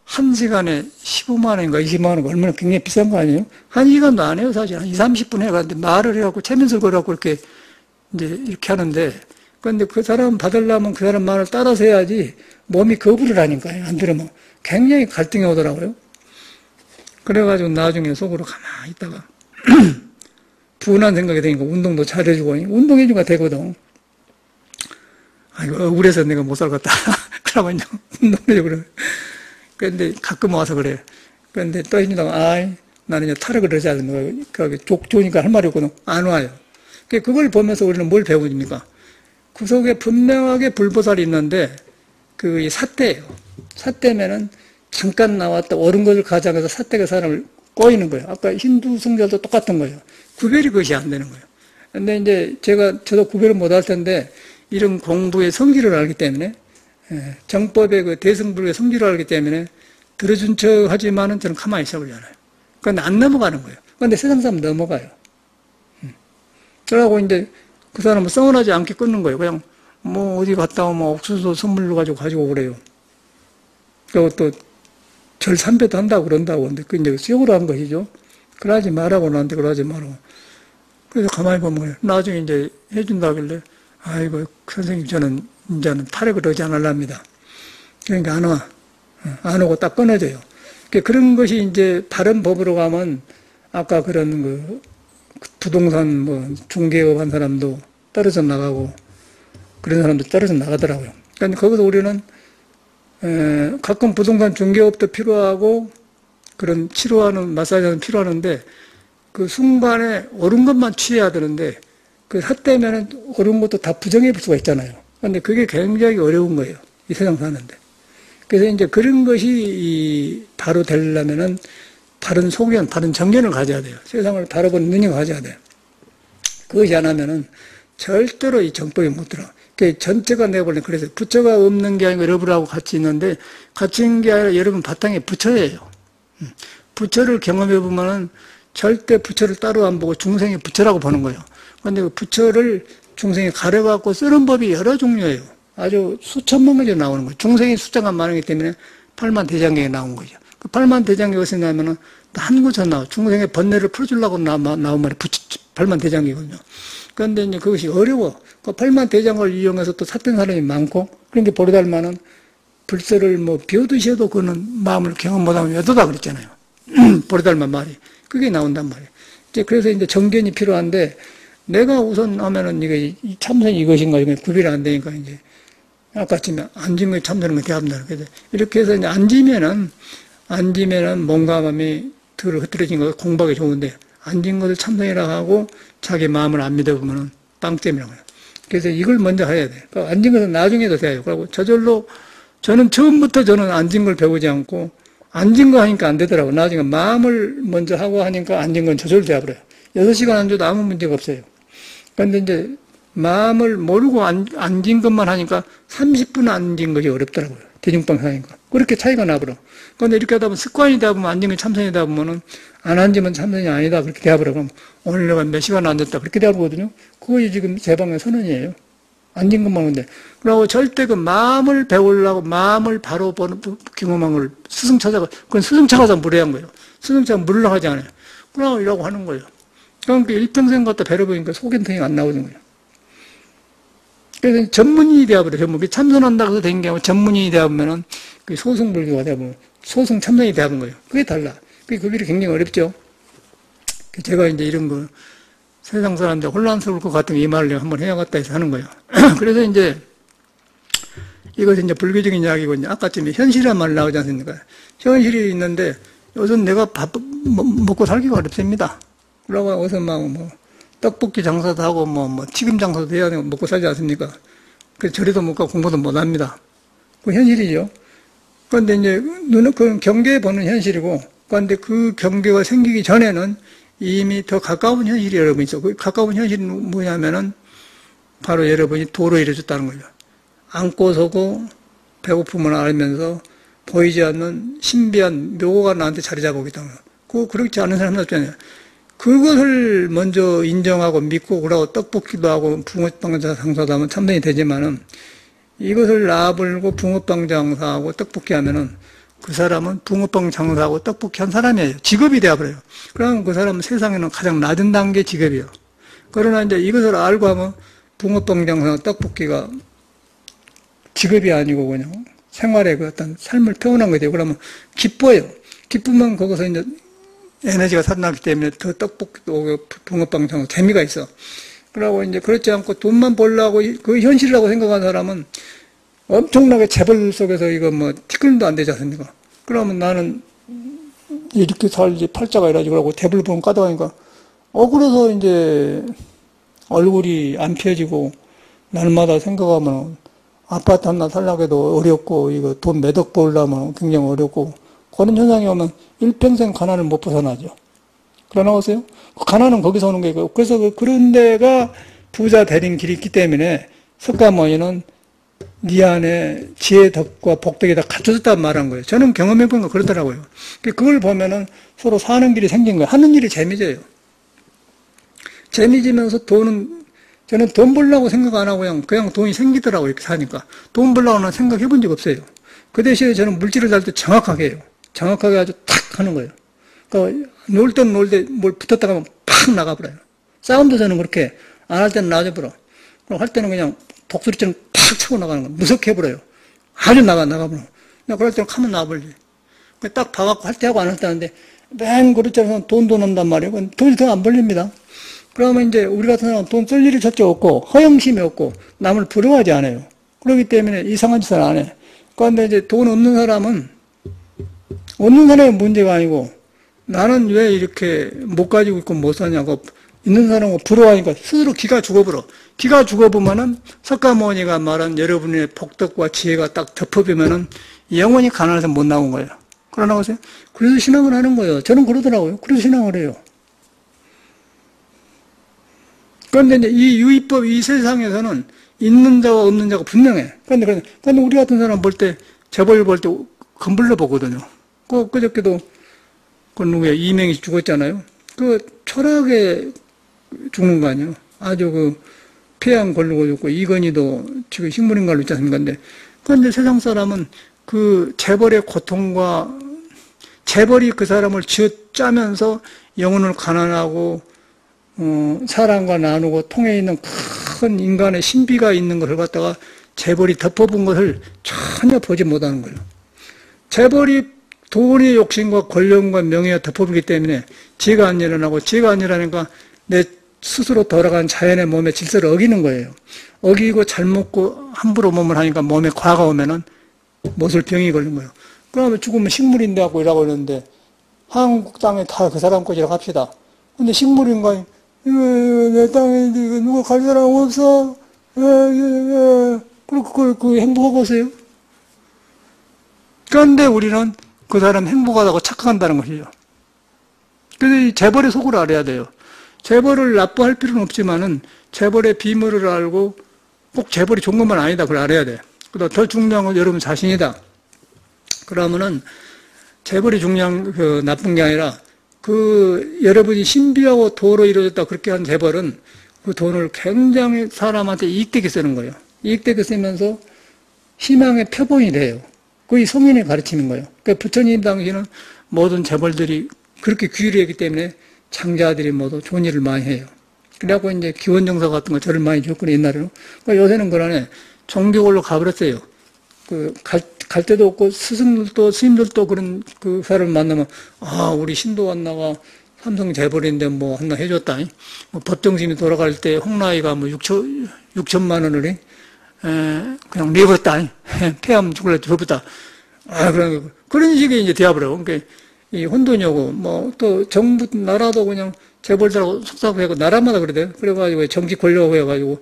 한 시간에 15만 원인가 20만 원인가 얼마나 굉장히 비싼 거 아니에요? 한 시간도 안 해요, 사실. 한 2, 30분 해가는데 말을 해갖고 최면술 걸어갖고 이렇게 이제 이렇게 하는데, 그런데 그 사람 받으려면 그 사람 말을 따라서 해야지 몸이 거부를 하니까요. 안 들으면. 굉장히 갈등이 오더라고요. 그래가지고 나중에 속으로 가만히 있다가, 분한 생각이 되니까 운동도 잘해주고, 운동해주니까 되거든. 아이고, 억울해서 내가 못 살겠다. 그러면 이제 운동해주고 그래. 그런데 가끔 와서 그래. 그런데 또 해준다고, 나는 이제 타락을 하지 않는 거야. 좋으니까 할 말이 없거든. 안 와요. 그걸 보면서 우리는 뭘 배우십니까? 그 속에 분명하게 불보살이 있는데, 그 삿대예요. 삿대면은 잠깐 나왔다 옳은 것을 가져가서 삿대가 사람을 꼬이는 거예요. 아까 힌두 성결도 똑같은 거예요. 구별이 그것이 안 되는 거예요. 근데 이제 저도 구별을 못 할 텐데, 이런 공부의 성질을 알기 때문에, 정법의 그 대승불의 성질을 알기 때문에, 들어준 척 하지만은 저는 가만히 있어 보잖아요. 그런데 안 넘어가는 거예요. 그런데 세상 사람 넘어가요. 그러고 이제 그 사람은 서운하지 않게 끊는 거예요. 그냥 뭐 어디 갔다 오면 옥수수 선물로 가지고 그래요. 그리고 또 절 삼배도 한다고 그런다고. 근데 그 이제 수용으로 한 것이죠. 그러지 말라고 나한테 그러지 말고. 그래서 가만히 보면 나중에 이제 해준다길래 아이고 선생님 저는 이제는 탈핵을 하지 않으랍니다. 그러니까 안 와. 안 오고 딱 끊어져요. 그런 것이 이제 다른 법으로 가면 아까 그런 그 부동산 뭐 중개업 한 사람도 떨어져 나가고 그런 사람도 떨어져 나가더라고요. 그러니까 거기서 우리는 가끔 부동산 중개업도 필요하고 그런 치료하는 마사지는 필요하는데 그 순간에 옳은 것만 취해야 되는데 그 삿대면은 옳은 것도 다 부정해 볼 수가 있잖아요. 그런데 그게 굉장히 어려운 거예요. 이 세상 사는데. 그래서 이제 그런 것이 바로 되려면은 바른 소견, 바른 정견을 가져야 돼요. 세상을 바라보는 능력을 가져야 돼요. 그것이 안 하면은 절대로 이 정법이 못 들어. 그 전체가 내버려. 그래서 부처가 없는 게 아니고 여러분하고 같이 있는데 같이 있는 게 아니라 여러분 바탕에 부처예요. 부처를 경험해 보면은 절대 부처를 따로 안 보고 중생이 부처라고 보는 거예요. 그런데 그 부처를 중생이 가려갖고 쓰는 법이 여러 종류예요. 아주 수천만 가지 나오는 거예요. 중생의 숫자가 많기 때문에 팔만대장경에 나온 거죠. 그 팔만대장경이 어디서 나오면은 한 곳에서 나와. 중생의 번뇌를 풀어주려고 나온 말이 팔만대장경이거든요. 그런데 이제 그것이 어려워. 그 팔만대장을 이용해서 또 삿된 사람이 많고, 그런 게 버려달 만은 불세를 뭐 비워두셔도 그는 마음을 경험 못하면 여도다 그랬잖아요. 버려달만 말이. 그게 나온단 말이에요. 이제 그래서 이제 정견이 필요한데, 내가 우선 하면은 이게 참선이 이것인가, 이게 구별이 안 되니까 이제, 아까쯤에 앉으면 참선은 거 대합니다. 그래서 이렇게 해서 이제 앉으면은 뭔가 마음이 덜 흐트러진 거 공부하기 좋은데, 앉은 것을 참선이라고 하고 자기 마음을 안 믿어보면 빵점이라고 해요. 그래서 이걸 먼저 해야 돼요. 그러니까 앉은 것은 나중에도 돼요. 그리고 저절로 저는 처음부터 앉은 걸 배우지 않고 앉은 거 하니까 안 되더라고요. 나중에 마음을 먼저 하고 하니까 앉은 건 저절로 되어버려요. 6시간 앉아도 아무 문제가 없어요. 그런데 이제 마음을 모르고 앉은 것만 하니까 30분 앉은 것이 어렵더라고요. 대중방 하니까. 그렇게 차이가 나버려. 그런데 이렇게 하다 보면 습관이 되다 보면 앉은 게 참선이다 보면은 안 앉으면 참선이 아니다. 그렇게 되어버려. 그럼 오늘 내가 몇 시간 앉았다. 그렇게 되어버거든요. 그것이 지금 제 방의 선언이에요. 앉은 것만 하는데. 그러고 절대 그 마음을 배우려고 마음을 바로 보는 경험한 걸 스승 찾아가, 그건 스승 찾아서 무례한 거예요. 스승 찾아 물러 하지 않아요. 그러고 이라고 하는 거예요. 그러니까 일평생 갖다 배려보니까 속인통이 안 나오는 거예요. 그래서 전문인이 되어버려. 전문. 참선한다고 해서 된 게 아니고 전문인이 되어보면은 그 소승불교가 되어보면 소승 참선이 되어본 거예요. 그게 달라. 그 길이 굉장히 어렵죠. 제가 이제 이런 거 세상 사람들 혼란스러울 것 같은 이 말을 한번 해야겠다 해서 하는 거예요. 그래서 이제 이것은 이제 불교적인 이야기고 이제 아까쯤에 현실이란 말 나오지 않습니까? 현실이 있는데 요즘 내가 먹고 살기가 어렵습니다. 그러고 어서 막 떡볶이 장사도 하고 튀김 장사도 해야 되고 먹고 살지 않습니까? 그래서 절에도 못 가고 공부도 못 합니다. 그 현실이죠. 그런데 이제 눈은 그 경계에 보는 현실이고, 그런데 그 경계가 생기기 전에는 이미 더 가까운 현실이 여러분 있어. 그 가까운 현실이 뭐냐면은 바로 여러분이 도로 이뤄줬다는 거죠. 앉고 서고 배고픔을 알면서 보이지 않는 신비한 묘가 나한테 자리 잡고 있다는 거예요. 그렇지 않은 사람들 없잖아요. 그것을 먼저 인정하고 믿고 그러고 떡볶이도 하고 붕어빵 장사도 하면 참선이 되지만은 이것을 놔불고 붕어빵 장사하고 떡볶이 하면은 그 사람은 붕어빵 장사하고 떡볶이 한 사람이에요. 직업이 되어버려요. 그러면 그 사람은 세상에는 가장 낮은 단계 직업이에요. 그러나 이제 이것을 알고 하면 붕어빵 장사, 떡볶이가 직업이 아니고 그냥 생활의 그 어떤 삶을 표현한 거죠. 그러면 기뻐요. 기쁘면 거기서 이제 에너지가 살아나기 때문에 더 떡볶이도 붕어빵 장사 재미가 있어. 그러고 이제 그렇지 않고 돈만 벌려고 그 현실이라고 생각하는 사람은 엄청나게 재벌 속에서 이거 티끌도 안 되지 않습니까? 그러면 나는 이렇게 살지 팔자가 이러지 그러고 대불 보면 까다하니까 그래서 이제 얼굴이 안 펴지고 날마다 생각하면 아파트 하나 살려고 해도 어렵고 이거 돈 몇 억 벌려면 굉장히 어렵고 그런 현상이 오면 일평생 가난을 못 벗어나죠. 그러나 오세요? 가난은 거기서 오는 거고 그래서 그런 데가 부자 되는 길이 있기 때문에 석가모니는 네 안에 지혜 덕과 복덕이 다 갖춰졌다고 말한 거예요. 저는 경험해본 거 그렇더라고요. 그걸 보면은 서로 사는 길이 생긴 거예요. 하는 일이 재미져요. 재미지면서 저는 돈 벌려고 생각 안 하고 그냥 돈이 생기더라고요. 이렇게 사니까. 돈 벌려고는 생각해 본 적 없어요. 그 대신에 저는 물질을 달 때 정확하게 해요. 정확하게 아주 탁 하는 거예요. 그러니까 놀 때는 놀 때 뭘 붙었다 가면 팍 나가버려요. 싸움도 저는 그렇게 안 할 때는 놔줘버려. 그럼 할 때는 그냥 독수리처럼 팍 차고 나가는 거예요. 무섭게 해버려요. 아주 나가버려. 그럴 때는 가면 나와버리지. 딱 봐갖고 할 때 하고 안 할 때 하는데 맨 그릇자에서 돈도 넣는단 말이에요. 그건 돈이 더 안 벌립니다. 그러면 이제 우리 같은 사람은 돈 쓸 일이 첫째 없고 허영심이 없고 남을 부러워하지 않아요. 그렇기 때문에 이상한 짓을 안 해. 그런데 이제 돈 없는 사람은 없는 사람의 문제가 아니고 나는 왜 이렇게 못 가지고 있고 못 사냐고 있는 사람은 부러워하니까 스스로 기가 죽어버려. 기가 죽어보면은 석가모니가 말한 여러분의 복덕과 지혜가 딱 덮어보면은 영원히 가난해서 못 나온 거예요. 그러나 보세요. 그래서 신앙을 하는 거예요. 저는 그러더라고요. 그래서 신앙을 해요. 그런데 이제 이 유의법, 이 세상에서는 있는 자와 없는 자가 분명해. 그런데 우리 같은 사람 볼 때, 재벌 볼 때 검불러 보거든요. 그저께도 그 누구야, 이명이 죽었잖아요. 그 철학에 죽는 거 아니에요. 아주 폐암 걸리고 죽고, 이건희도 지금 식물인간로 있지 않습니까? 그런데 세상 사람은 그 재벌의 고통과 재벌이 그 사람을 쥐어짜면서 영혼을 가난하고 사람과 나누고 통해 있는 큰 인간의 신비가 있는 것을 갖다가 재벌이 덮어본 것을 전혀 보지 못하는 거예요. 재벌이 돈의 욕심과 권력과 명예가 덮어보기 때문에 지혜가 안 일어나고 지혜가 안 일어나니까 내 스스로 돌아간 자연의 몸의 질서를 어기는 거예요. 어기고 잘 먹고 함부로 몸을 하니까 몸에 과가 오면은 모슬병이 걸린 거예요. 그러면 죽으면 식물인데 하고 이라고 그러는데 한국 땅에 다 그 사람 것이라고 합시다. 근데 식물인가, 이거 내 땅에 누가 갈 사람 없어? 그 행복하고 오세요? 그런데 우리는 그 사람 행복하다고 착각한다는 것이죠. 그래서 이 재벌의 속을 알아야 돼요. 재벌을 나빠할 필요는 없지만은 재벌의 비밀을 알고 꼭 재벌이 좋은 것만 아니다. 그걸 알아야 돼. 그다음 더 중요한 건 여러분 자신이다. 그러면은 재벌이 중요한, 나쁜 게 아니라 여러분이 신비하고 도로 이루어졌다 그렇게 한 재벌은 그 돈을 굉장히 사람한테 이익되게 쓰는 거예요. 이익되게 쓰면서 희망의 표본이 돼요. 그게 성인이 가르치는 거예요. 그러니까 부처님 당시는 모든 재벌들이 그렇게 귀를 했기 때문에 장자들이 모두 좋은 일을 많이 해요. 그래갖고 이제 기원정사 같은 거 절을 많이 줬거든요, 옛날에는. 그러니까 요새는 그러네. 종교걸로 가버렸어요. 갈 데도 없고 스승들도 스님들도 그런 그 사람을 만나면 우리 신도 왔나가 삼성 재벌인데 뭐 하나 해줬다. 뭐 법정심이 돌아갈 때 홍라이가 뭐 6천만 원을 그냥 내버렸다. 폐암 죽을래 줘버렸다. 그런 식의 이제 되어버려. 그러니까 이 혼돈이고 뭐 또 정부 나라도 그냥 재벌들하고 속삭하고 나라마다 그러대요. 그래가지고 정치 권력 해가지고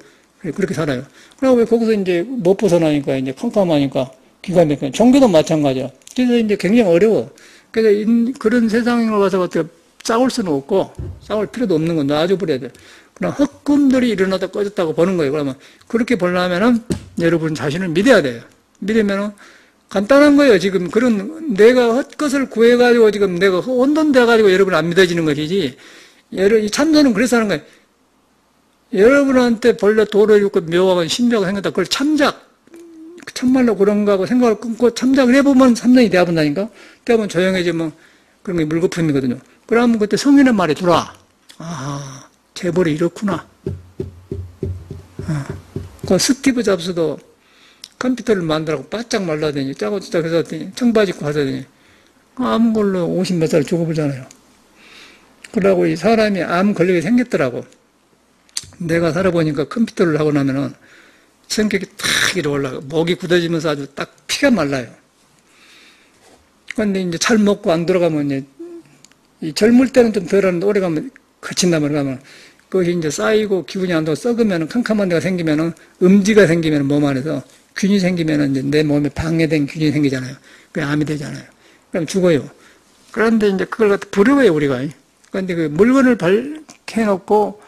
그렇게 살아요. 그리고 거기서 이제 못 벗어나니까 이제 캄캄하니까 기가 막혀요. 종교도 마찬가지야. 그래서 이제 굉장히 어려워. 그래서 그런 세상에 가서 어떻게 싸울 수는 없고, 싸울 필요도 없는 건 놔줘버려야 돼. 그냥 헛꿈들이 일어나다 꺼졌다고 보는 거예요. 그러면 그렇게 보려면은 여러분 자신을 믿어야 돼요. 믿으면은 간단한 거예요. 지금 그런 내가 헛것을 구해가지고 지금 내가 혼돈돼가지고 여러분 안 믿어지는 것이지. 이 참선은 그래서 하는 거예요. 여러분한테 본래 도를 읽고 묘하고 신비하고 생겼다. 그걸 참말로 그런가 하고 생각을 끊고 참작을 해보면 참선이 되어본다니까? 되어보면 조용해지면 그런 게 물거품이거든요. 그러면 그때 성인의 말이 들어와. 재벌이 이렇구나. 그 스티브 잡스도 컴퓨터를 만들라고 바짝 말라더니 짜고 짜고 해서 청바지 입고 하더니 암 걸로 50몇 살 죽어보잖아요. 그러고 이 사람이 암 걸리게 생겼더라고. 내가 살아보니까 컴퓨터를 하고 나면은 성격이 탁 이렇게 올라가. 목이 굳어지면서 아주 딱 피가 말라요. 그런데 이제 잘 먹고 안 들어가면 이제 이 젊을 때는 좀 덜하는데 오래 가면 거친단 말이야. 가면 그것이 이제 쌓이고 기분이 안 좋고 썩으면 캄캄한 데가 생기면은 음지가 생기면 몸 안에서 균이 생기면은 이제 내 몸에 방해된 균이 생기잖아요. 그게 암이 되잖아요. 그럼 죽어요. 그런데 이제 그걸 갖다 부러워요, 우리가. 그런데 그 물건을 밝혀놓고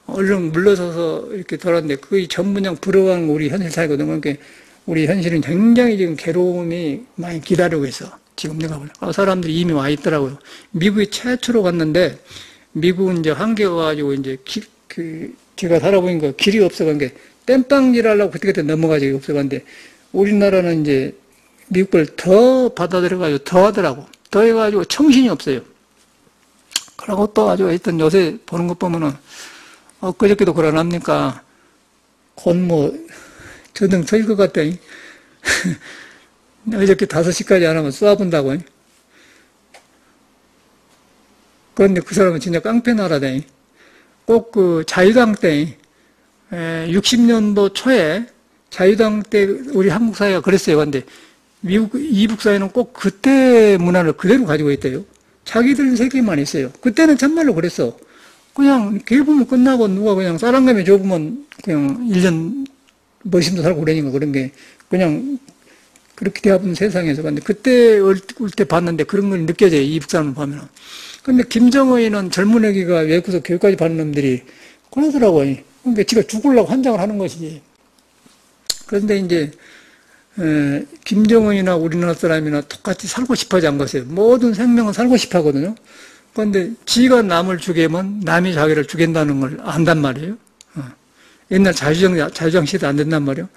얼른 물러서서 이렇게 돌았는데 그게 전부냥 부러워하는 우리 현실 살거든요. 그러니까 우리 현실은 굉장히 지금 괴로움이 많이 기다리고 있어. 지금 내가 보려. 사람들이 이미 와 있더라고요. 미국에 최초로 갔는데 미국은 이제 한계가 가지고 이제 제가 살아보니까 길이 없어간 게 땜빵질 하려고 그때 넘어가지 없어간데 우리나라는 이제 미국 걸 더 받아들여가지고 더 하더라고. 더 해가지고 정신이 없어요. 그러고 또 아주 하여튼 요새 보는 것 보면은 그저께도 그러납니까? 곧 뭐 저등 터질 것 같다. 어저께 5시까지 안 하면 쏴본다고. 그런데 그 사람은 진짜 깡패 나라다. 꼭 그 자유당 때 60년도 초에 자유당 때 우리 한국 사회가 그랬어요. 그런데 미국 이북 사회는 꼭 그때 문화를 그대로 가지고 있대요. 자기들 세계만 있어요. 그때는 참말로 그랬어. 그냥 개부면 끝나고 누가 그냥 쌀한감에 줘보면 그냥 1년 머심도 살고 그러니까 그런 게 그냥 그렇게 되어본 세상에서. 근데 그때 올 때 봤는데 그런 걸 느껴져요. 이북 사람을 보면은. 근데 김정은이는 젊은 애기가 외국에서 교육까지 받는 놈들이 그러더라고요. 그러니까 지가 죽으려고 환장을 하는 것이지. 그런데 이제 김정은이나 우리나라 사람이나 똑같이 살고 싶어 하지 않은 것이에요. 모든 생명은 살고 싶어 하거든요. 그런데 지가 남을 죽이면 남이 자기를 죽인다는 걸 안단 말이에요. 옛날 자유정 시대 안 된단 말이에요.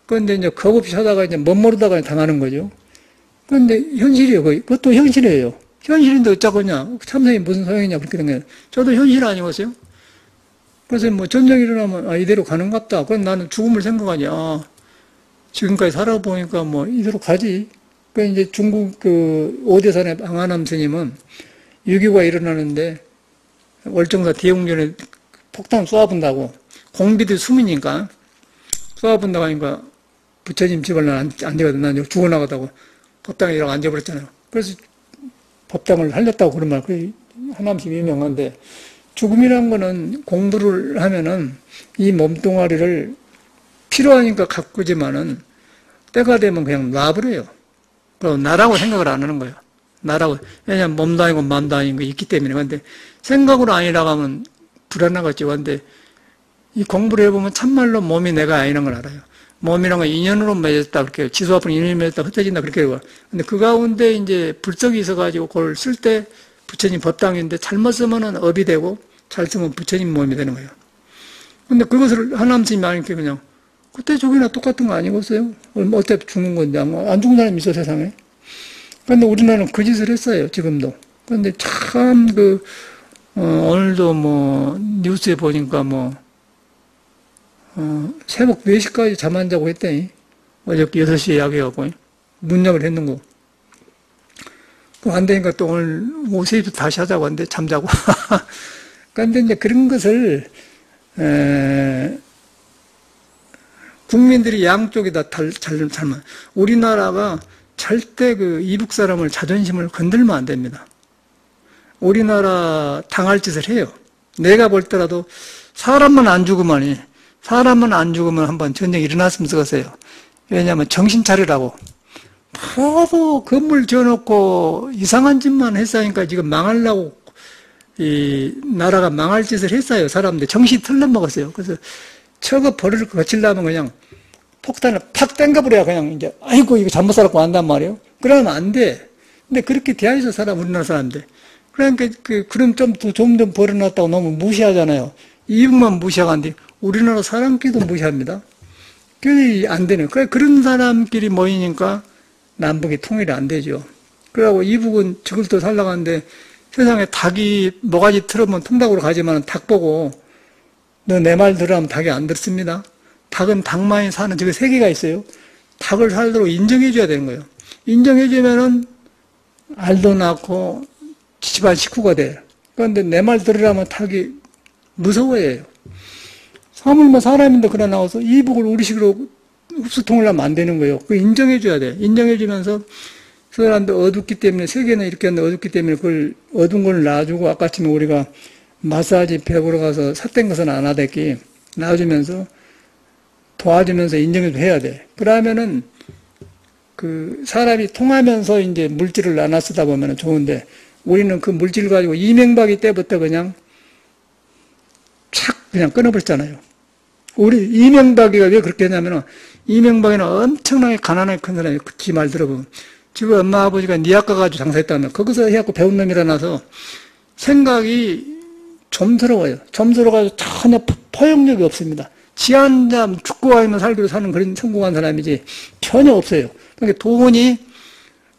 그런데 이제 겁없이 하다가 이제 멋모르다가 당하는 거죠. 그런데 현실이에요. 그것도 현실이에요. 현실인데 어쩌겠냐. 참선이 무슨 소용이냐. 그렇게 된 거예요. 저도 현실 아니었어요. 그래서 뭐 전쟁이 일어나면 이대로 가는갑다. 그럼 나는 죽음을 생각하지. 지금까지 살아보니까 뭐 이대로 가지. 그 이제 중국 그 오대산의 방한함 스님은 6.25가 일어나는데 월정사 대웅전에 폭탄 쏘아본다고 공비들 숨으니까 쏘아본다고 하니까 부처님 집을 난 안 되거든. 난 죽어나가다고 법당에 이라고 앉아버렸잖아요. 그래서 법당을 살렸다고 그런 말. 하나씩 유명한데, 죽음이란 거는 공부를 하면은 이 몸뚱아리를 필요하니까 가꾸지만은 때가 되면 그냥 놔버려요. 그럼 나라고 생각을 안 하는 거예요. 나라고. 왜냐면 몸도 아니고 마음도 아닌 거 있기 때문에. 근데 생각으로 아니라고 하면 불안하겠죠. 근데 이 공부를 해보면 참말로 몸이 내가 아니라는 걸 알아요. 몸이란 건 인연으로 맺었다. 그렇게 지수 앞으로 인연이 맺었다. 흩어진다. 그렇게 해요. 근데 그 가운데 이제 불석이 있어가지고 그걸 쓸 때 부처님 법당인데 잘못 쓰면은 업이 되고 잘 쓰면 부처님 몸이 되는 거예요. 근데 그것을 하나님이 하니까 그냥 그때 저기나 똑같은 거 아니겠어요? 어차피 죽는 건데 안 죽는 사람이 있어 세상에. 근데 우리나라는 그 짓을 했어요 지금도. 근데 참 오늘도 뭐 뉴스에 보니까 새벽 4시까지 잠 안 자고 했더니 어저께 6시에 약해갖고 문약을 했는 거. 안 되니까 또 오늘 오후 3시부터 다시 하자고 하는데 잠자고. 그런데 이제 그런 것을 국민들이 양쪽이 다 잘만. 우리나라가 절대 그 이북 사람을 자존심을 건들면 안 됩니다. 우리나라 당할 짓을 해요. 내가 볼 때라도 사람만 안 죽으면 한번 전쟁이 일어났으면 쓰겠어요. 왜냐하면 정신 차리라고. 하도 건물 지어놓고 이상한 짓만 했으니까 지금 망하려고 이 나라가 망할 짓을 했어요. 사람들 정신 틀려먹었어요. 그래서 저거 버릇을 거치려면 그냥 폭탄을 팍 땡겨버려야 그냥 이제 아이고 이거 잘못 살았고 한단 말이에요. 그러면 안 돼. 근데 그렇게 대하에서 살아 우리나라 사람들. 그러니까 그럼 좀 버려놨다고 너무 무시하잖아요. 이북만 무시하는데 우리나라 사람끼리도 무시합니다. 그게 안 되는. 그런 사람끼리 모이니까 남북이 통일이 안 되죠. 그러고 이북은 저걸 또 살라가는데 세상에 닭이 모가지 틀으면 통닭으로 가지만 닭 보고 너 내 말 들으라면 닭이 안 듣습니다. 닭은 닭만이 사는 저게 세계가 있어요. 닭을 살도록 인정해줘야 되는 거예요. 인정해주면은 알도 낳고 집안 식구가 돼. 그런데 내 말 들으라면 닭이 무서워해요. 사물만 사람인데 그래 나와서 이북을 우리식으로 흡수통일하면 안 되는 거예요. 그거 인정해줘야 돼. 인정해주면서 사람들 어둡기 때문에 세계는 이렇게 하는데 어둡기 때문에 그걸 어두운 걸 놔주고 아까쯤에 우리가 마사지 배우러 가서 삿된 것은 안 하댔기 놔주면서 도와주면서 인정해도 해야 돼. 그러면은 그 사람이 통하면서 이제 물질을 나눠 쓰다 보면은 좋은데 우리는 그 물질 가지고 이명박이 때부터 그냥 착 그냥 끊어버렸잖아요. 우리 이명박이가 왜 그렇게 했냐면은 이명박이는 엄청나게 가난하게 큰 사람이 지 말 들어보면 지금 엄마 아버지가 니학 가가지고 장사했다면 거기서 해갖고 배운 놈이라나서 생각이 점스러워요. 점스러워가지고 전혀 포용력이 없습니다. 지 혼자 죽고 아니면 살기로 사는 그런 성공한 사람이지 전혀 없어요. 그러니까 돈이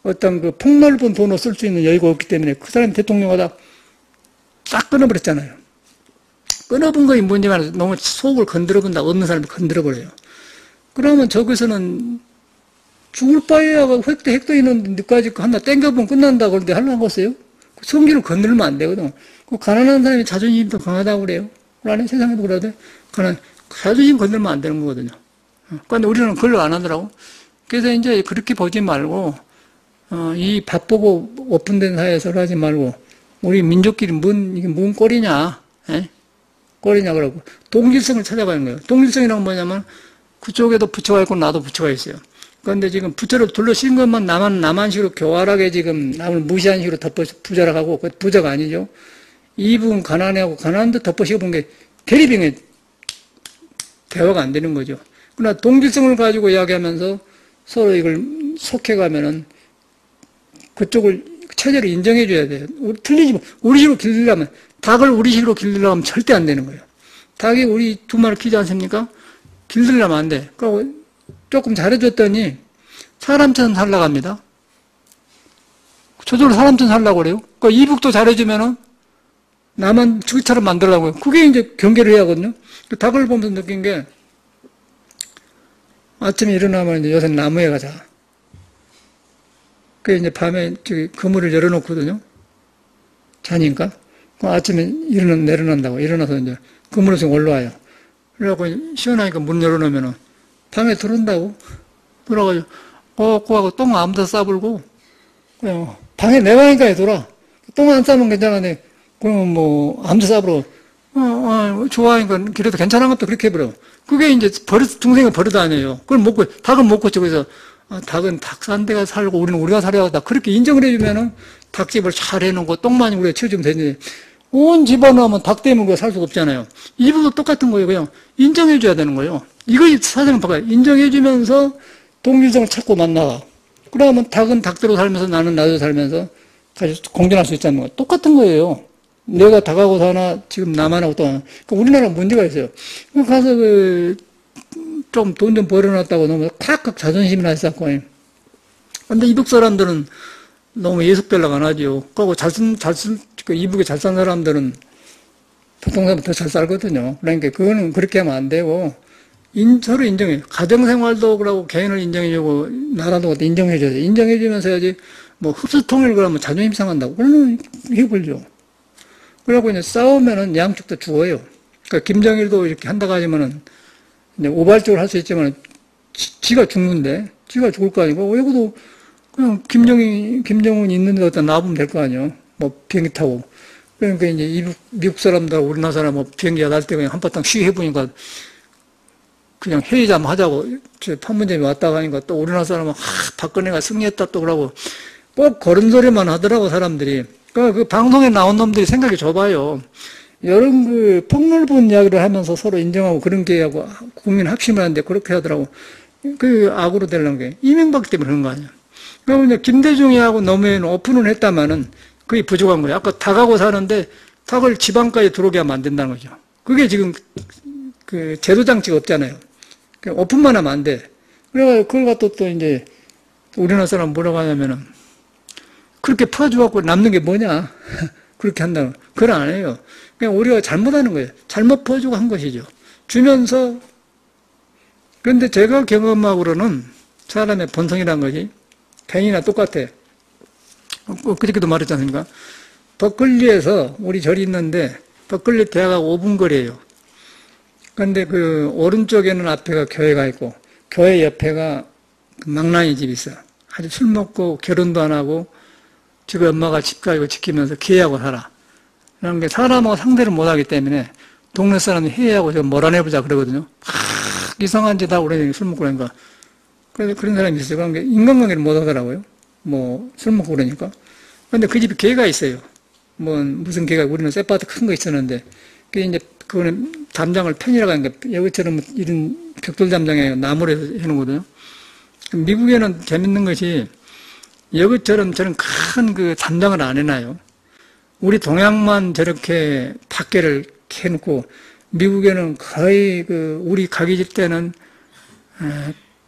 어떤 그 폭넓은 돈을 쓸 수 있는 여유가 없기 때문에 그 사람이 대통령하다 싹 끊어버렸잖아요. 끊어본 거이 뭔지만 너무 속을 건드려본다. 없는 사람이 건드려버려요. 그러면 저기서는 죽을 바에야 핵도 있는 데까지 하나 땡겨보면 끝난다. 그런데 하려고 했어요. 성질을 건드리면 안 되거든. 그 가난한 사람이 자존심이 더 강하다고 그래요. 우리 세상에도 그러대. 자존심 건들면 안 되는 거거든요. 그런데 우리는 그걸 안 하더라고. 그래서 이제 그렇게 보지 말고, 이 바쁘고 오픈된 사회에서 하지 말고, 우리 민족끼리 이게 뭔 꼴이냐, 에? 꼴이냐, 그러고, 동질성을 찾아가는 거예요. 동질성이란 뭐냐면, 그쪽에도 부처가 있고, 나도 부처가 있어요. 그런데 지금 부처를 둘러씌운 것만 남한식으로 교활하게 지금 남을 무시한 식으로 부자라고, 그 부자가 아니죠. 이분 가난해하고, 가난한데 덮어씌워본 게 대리병에 대화가 안 되는 거죠. 그러나 동질성을 가지고 이야기하면서 서로 이걸 속해가면은 그쪽을 체제를 인정해줘야 돼요. 틀리지, 우리식으로 길러려면, 닭을 우리식으로 길러려면 절대 안 되는 거예요. 닭이 우리 두 마리 키지 않습니까? 길러려면 안 돼. 그러고 조금 잘해줬더니 사람처럼 살라고 합니다. 저절로 사람처럼 살라고 그래요. 그러니까 이북도 잘해주면은 나만 저기처럼 만들라고요. 그게 이제 경계를 해야 하거든요. 닭을 보면서 느낀 게 아침에 일어나면 이제 요새 나무에 가자. 그 이제 밤에 저기 그물을 열어놓거든요. 자니까. 그 아침에 내려난다고. 일어나서 이제 그물에서 올라와요. 그래갖고 시원하니까 문 열어놓으면은 방에 들어온다고. 들어가지고, 하고 똥 아무데나 싸불고, 그냥 방에 내 방에까지 돌아. 똥 안 싸면 괜찮은데, 그러면 뭐, 암수 싸버려. 좋아하니까, 그래도 괜찮은 것도 그렇게 해버려. 그게 이제 버릇, 중생의 버릇 아니에요. 그걸 먹고, 닭은 먹고, 저기서, 닭은 닭 산 데가 살고, 우리는 우리가 살아야 다 그렇게 인정을 해주면은, 닭집을 잘 해놓고, 똥만 우리가 치워주면 되는데, 온 집어넣으면 닭 때문에 살 수가 없잖아요. 이분도 똑같은 거예요. 그냥 인정해줘야 되는 거예요. 이거 사실은 바꿔요. 인정해주면서 동질성을 찾고 만나가. 그러면 닭은 닭대로 살면서 나는 나도 살면서 같이 공존할 수 있다는 거. 똑같은 거예요. 내가 닭하고 사나 지금 나만하고 또 하나. 그러니까 우리나라가 문제가 있어요. 가서 좀 돈 좀 벌어놨다고 너무 칵칵 자존심이나 했었고. 근데 이북 사람들은 너무 예습별락 안 하죠. 그리고 이북에 잘 산 사람들은 보통 사람보다 더 잘 살거든요. 그러니까 그거는 그렇게 하면 안 되고, 서로 인정해. 가정생활도 그러고 개인을 인정해주고, 나라도 인정해줘야 돼. 인정해주면서 해야지, 뭐 흡수통일 그러면 자존심 상한다고. 그러면 해버리죠. 그러고 이제 싸우면은 양쪽 다 죽어요. 그러니까 김정일도 이렇게 한다고 하지만은, 이제 우발적으로 할 수 있지만, 지가 죽는데, 지가 죽을 거 아니고, 외국도 그냥 김정은 있는 데 갖다 놔보면 될 거 아니에요. 뭐 비행기 타고. 그러니까 이제 미국 사람들, 우리나라 사람 뭐 비행기 날 때 그냥 한바탕 쉬 해보니까 그냥 회의잠 하자고 저 판문점에 왔다 가니까 또 우리나라 사람은 박근혜가 승리했다 또 그러고 꼭 그런 소리만 하더라고 사람들이. 그러니까 그 방송에 나온 놈들이 생각이 좁아요. 이런 그 폭넓은 이야기를 하면서 서로 인정하고 그런 게 하고 국민 합심을 하는데 그렇게 하더라고. 그 악으로 되려는 게 이명박 때문에 그런 거 아니야. 그러면 이제 김대중이하고 노무현은 오픈을 했다마는 그게 부족한 거예요. 아까 닭하고 사는데 닭을 지방까지 들어오게 하면 안 된다는 거죠. 그게 지금 그 제도 장치가 없잖아요. 그냥 오픈만 하면 안 돼. 그래가 그걸 갖다 또 이제 우리나라 사람 뭐라고 하냐면은 그렇게 퍼주갖고 남는 게 뭐냐? 그렇게 한다는 거. 그건 안 해요. 그냥 우리가 잘못하는 거예요. 잘못 퍼주고 한 것이죠. 주면서 그런데 제가 경험하고는 사람의 본성이라는 것이 개인이나 똑같아. 그저께도 말했지 않습니까? 버클리에서 우리 절이 있는데 버클리 대학하고 5분 거리예요. 그런데 그 오른쪽에는 앞에가 교회가 있고 교회 옆에가 망나니 집이 있어요. 아주 술 먹고 결혼도 안 하고 지금 엄마가 집 가지고 지키면서 기회하고 살아. 그런 게 사람하고 상대를 못하기 때문에 동네 사람이 회의하고 제가 몰아내보자 그러거든요. 이상한 짓 하고 그러니까 술 먹고 그러니까. 그래서 그런 사람이 있어요. 그런 게 인간관계를 못 하더라고요. 뭐, 술 먹고 그러니까. 근데 그 집에 개가 있어요. 뭐, 무슨 개가, 우리는 쇠바트 큰 거 있었는데, 그게 이제, 그거는 담장을 펜이라고 하는 게, 여기처럼 이런 벽돌 담장에 나무로 해서 해놓거든요. 미국에는 재밌는 것이, 여기처럼 저런 큰 그 담장을 안 해놔요. 우리 동양만 저렇게 밖에를 해놓고, 미국에는 거의 우리 가기 집 때는,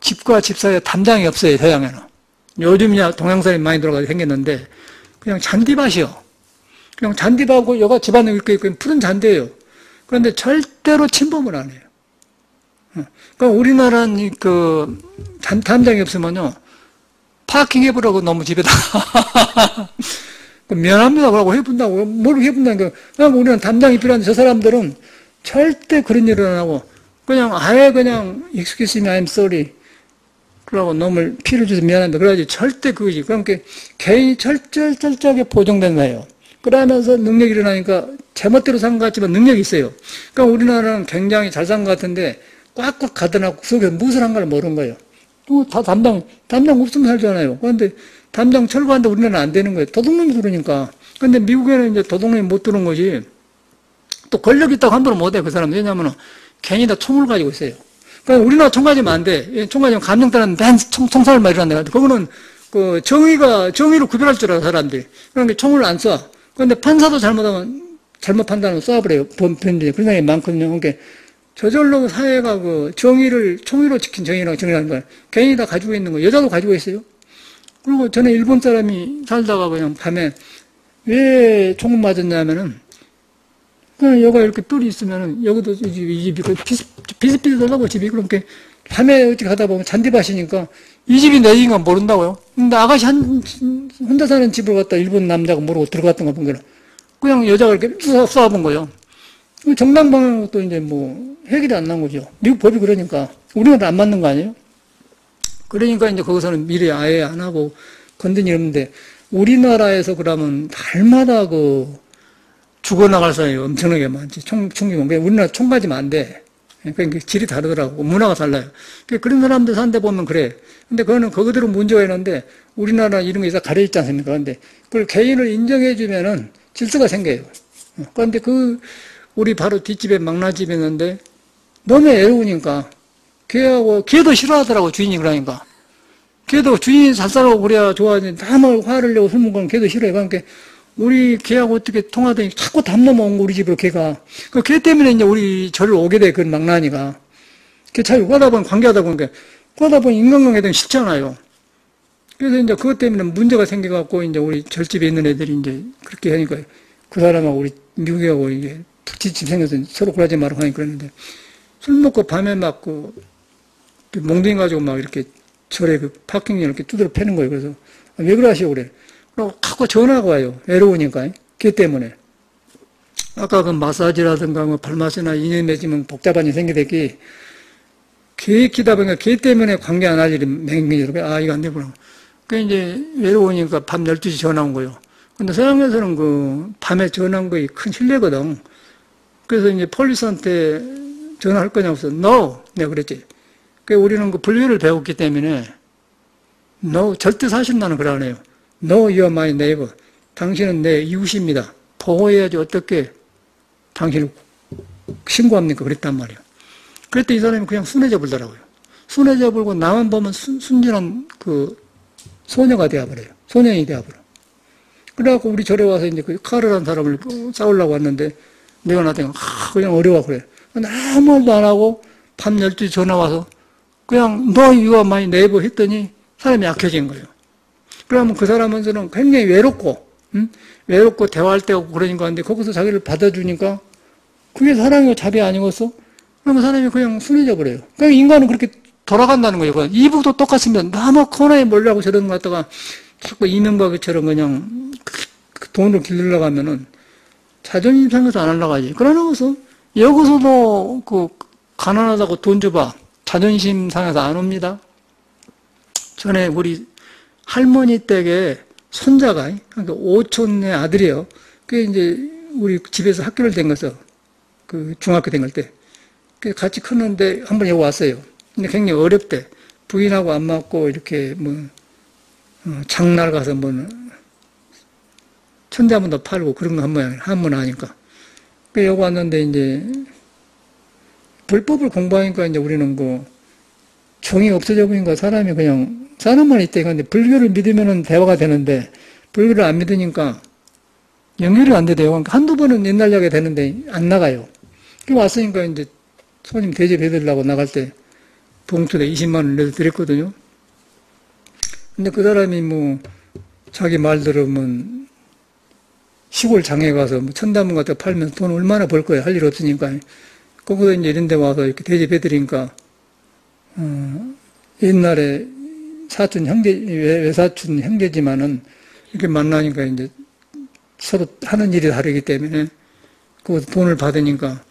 집과 집 사이에 담장이 없어요, 서양에는. 요즘이야 동양 사람이 많이 들어가서 생겼는데, 그냥 잔디밭이요. 그냥 잔디밭하고 여가 집안에 이렇게 있고 푸른 잔디예요. 그런데 절대로 침범을 안 해요. 그러니까 우리나라는 담장이 없으면요, 파킹 해보라고 너무 집에다. 미안합니다. 그러고 해본다고. 뭘 해본다니까. 그냥 우리는 담장이 필요한데 저 사람들은 절대 그런 일을 안 하고, 그냥 아예 그냥, excuse me, I'm sorry. 그러고 놈을 피를 줘서 미안합니다. 그래야지 절대 그거지. 그러니까 개인이 철저하게 보정된다요. 그러면서 능력이 일어나니까 제멋대로 산 것 같지만 능력이 있어요. 그러니까 우리나라는 굉장히 잘 산 것 같은데 꽉꽉 가둬놓고 속에 무엇을 한 걸 모르는 거예요. 또 다 담당 없으면 살잖아요. 그런데 담당 철거하는데 우리나라는 안 되는 거예요. 도둑놈이 들어오니까. 그런데 미국에는 이제 도둑놈이 못 들어온 것이 또 권력 있다고 함부로 못 해, 그 사람. 왜냐면 괜히 다 총을 가지고 있어요. 그러니까 우리나라 총 가지면 안 돼. 총 가지면 감정 따르는 총살을 말이란다. 그거는 정의로 구별할 줄 알아, 사람들이. 그러니까 총을 안 쏴. 그런데 판사도 잘못 판단하면 쏴버려요. 변들이. 그런 사람이 많거든요. 그러니까 저절로 사회가 총의로 지킨 정의라는 거야. 괜히 다 가지고 있는 거. 여자도 가지고 있어요. 그리고 전에 일본 사람이 살다가 그냥 밤에 왜 총을 맞았냐면은 그냥 여가 이렇게 뿔이 있으면은, 여기도 이 집이 비슷비슷하다고 집이. 그렇게 밤에 어떻게 가다 보면 잔디밭이니까 이 집이 내 집인가 모른다고요. 근데 아가씨 혼자 사는 집을 갖다 일본 남자가 모르고 들어갔던 거 본 거라. 그냥 여자가 이렇게 쏴본 거예요. 정당 방향으로 또 이제 뭐 해결이 안 난 거죠. 미국 법이 그러니까. 우리나라 안 맞는 거 아니에요? 그러니까 이제 거기서는 미래 아예 안 하고 건드니 없는데, 우리나라에서 그러면 달마다 죽어나갈 사람이 엄청나게 많지. 총기면. 우리나라 총 가지면 안 돼. 그러니까 질이 다르더라고. 문화가 달라요. 그런 사람들 사는데 보면 그래. 근데 그거는 그거대로 문제가 있는데 우리나라 이런 게 다 가려있지 않습니까? 근데 그걸 개인을 인정해주면은 질서가 생겨요. 그런데 우리 바로 뒷집에 망나집이 있는데 너무 애로우니까 걔도 싫어하더라고, 주인이. 그러니까. 걔도 주인이 잘 살아고 그래야 좋아하지. 다만 화를 내고 술 먹으면 걔도 싫어해. 그러니까 우리 걔하고 어떻게 통하더니 자꾸 담 넘어온 거, 우리 집으로 걔가. 걔 때문에 이제 우리 절을 오게 돼, 그 망나니가. 걔 잘 가다 보면 관계하다 보니까, 가다 보면 인간관계 되면 싫잖아요. 그래서 이제 그것 때문에 문제가 생겨갖고, 이제 우리 절집에 있는 애들이 이제 그렇게 하니까, 그 사람하고 우리 미국하고 이게 붙이집 생겨서 서로 그러지 말고 하니까 그랬는데, 술 먹고 밤에 막 몽둥이 가지고 막 이렇게 절에 파킹 이렇게 두드려 패는 거예요. 그래서, 왜 그러시오, 그래. 그리고 자꾸 전화가 와요. 외로우니까. 걔 때문에. 아까 마사지라든가 발마스나 인연 맺으면 복잡한 일이 생기겠기. 걔 키다 보니까 걔 때문에 관계 안 할 일이 맹명이죠. 이거 안 되구나. 이제 외로우니까 밤 12시 전화 온 거예요. 근데 서양에서는 밤에 전화한 거이 큰 신뢰거든. 그래서 이제 폴리스한테 전화할 거냐고 해서 No! 내가 그랬지. 우리는 불교를 배웠기 때문에 No! 절대 사실 나는 그러네요. No, you are my neighbor. 당신은 내 이웃입니다. 보호해야지 어떻게 당신을 신고합니까? 그랬단 말이에요. 그랬더니 이 사람이 그냥 순해져 불더라고요. 순해져 불고 나만 보면 순진한 소녀가 되어버려요. 소년이 되어버려. 그래갖고 우리 절에 와서 이제 카르라는 사람을 싸우려고 왔는데 내가 나한테 그냥 어려워 그래. 근데 아무 말도 안 하고 밤 12시 전화 와서 그냥 No, you are my neighbor 했더니 사람이 약해진 거예요. 그러면 그 사람은 굉장히 외롭고 대화할 때 없고 그러니까 하는데 거기서 자기를 받아주니까 그게 사랑이고 자비 아니겠어? 그러면 사람이 그냥 순해져 버려요. 그냥 인간은 그렇게 돌아간다는 거예요. 이북도 똑같습니다. 너무 코너에 몰려고 저런 거 갖다가 자꾸 이명박처럼 그냥 돈을 길르려고 하면은 자존심 상해서 안 하려고 하지. 그러면서 여기서도 가난하다고 돈 줘봐. 자존심 상해서 안 옵니다. 전에 우리 할머니 댁에 손자가, 그러니까 오촌의 아들이에요. 그게 이제 우리 집에서 학교를 다녔어. 중학교 다닐 때. 같이 컸는데 한 번 여기 왔어요. 근데 굉장히 어렵대. 부인하고 안 맞고 이렇게 장날 가서 천자문도 팔고 그런 거 한 번 하니까. 여기 왔는데 이제 불법을 공부하니까 이제 우리는 종이 없어져 버리니까 사람이 그냥 사람만 있대. 근데 불교를 믿으면은 대화가 되는데 불교를 안 믿으니까 연결이 안 돼요. 그러니까 한두 번은 옛날 이야기가 되는데 안 나가요. 왔으니까 이제 손님 대접해드리려고 나갈 때 봉투에 20만 원 내서 드렸거든요. 근데 그 사람이 자기 말대로 시골 장에 가서 천담문 같은 거 팔면서 돈 얼마나 벌 거야. 할 일 없으니까. 거기서 이제 이런 데 와서 이렇게 대접해드리니까 옛날에 외사촌 형제지만은 이렇게 만나니까 이제 서로 하는 일이 다르기 때문에 그 돈을 받으니까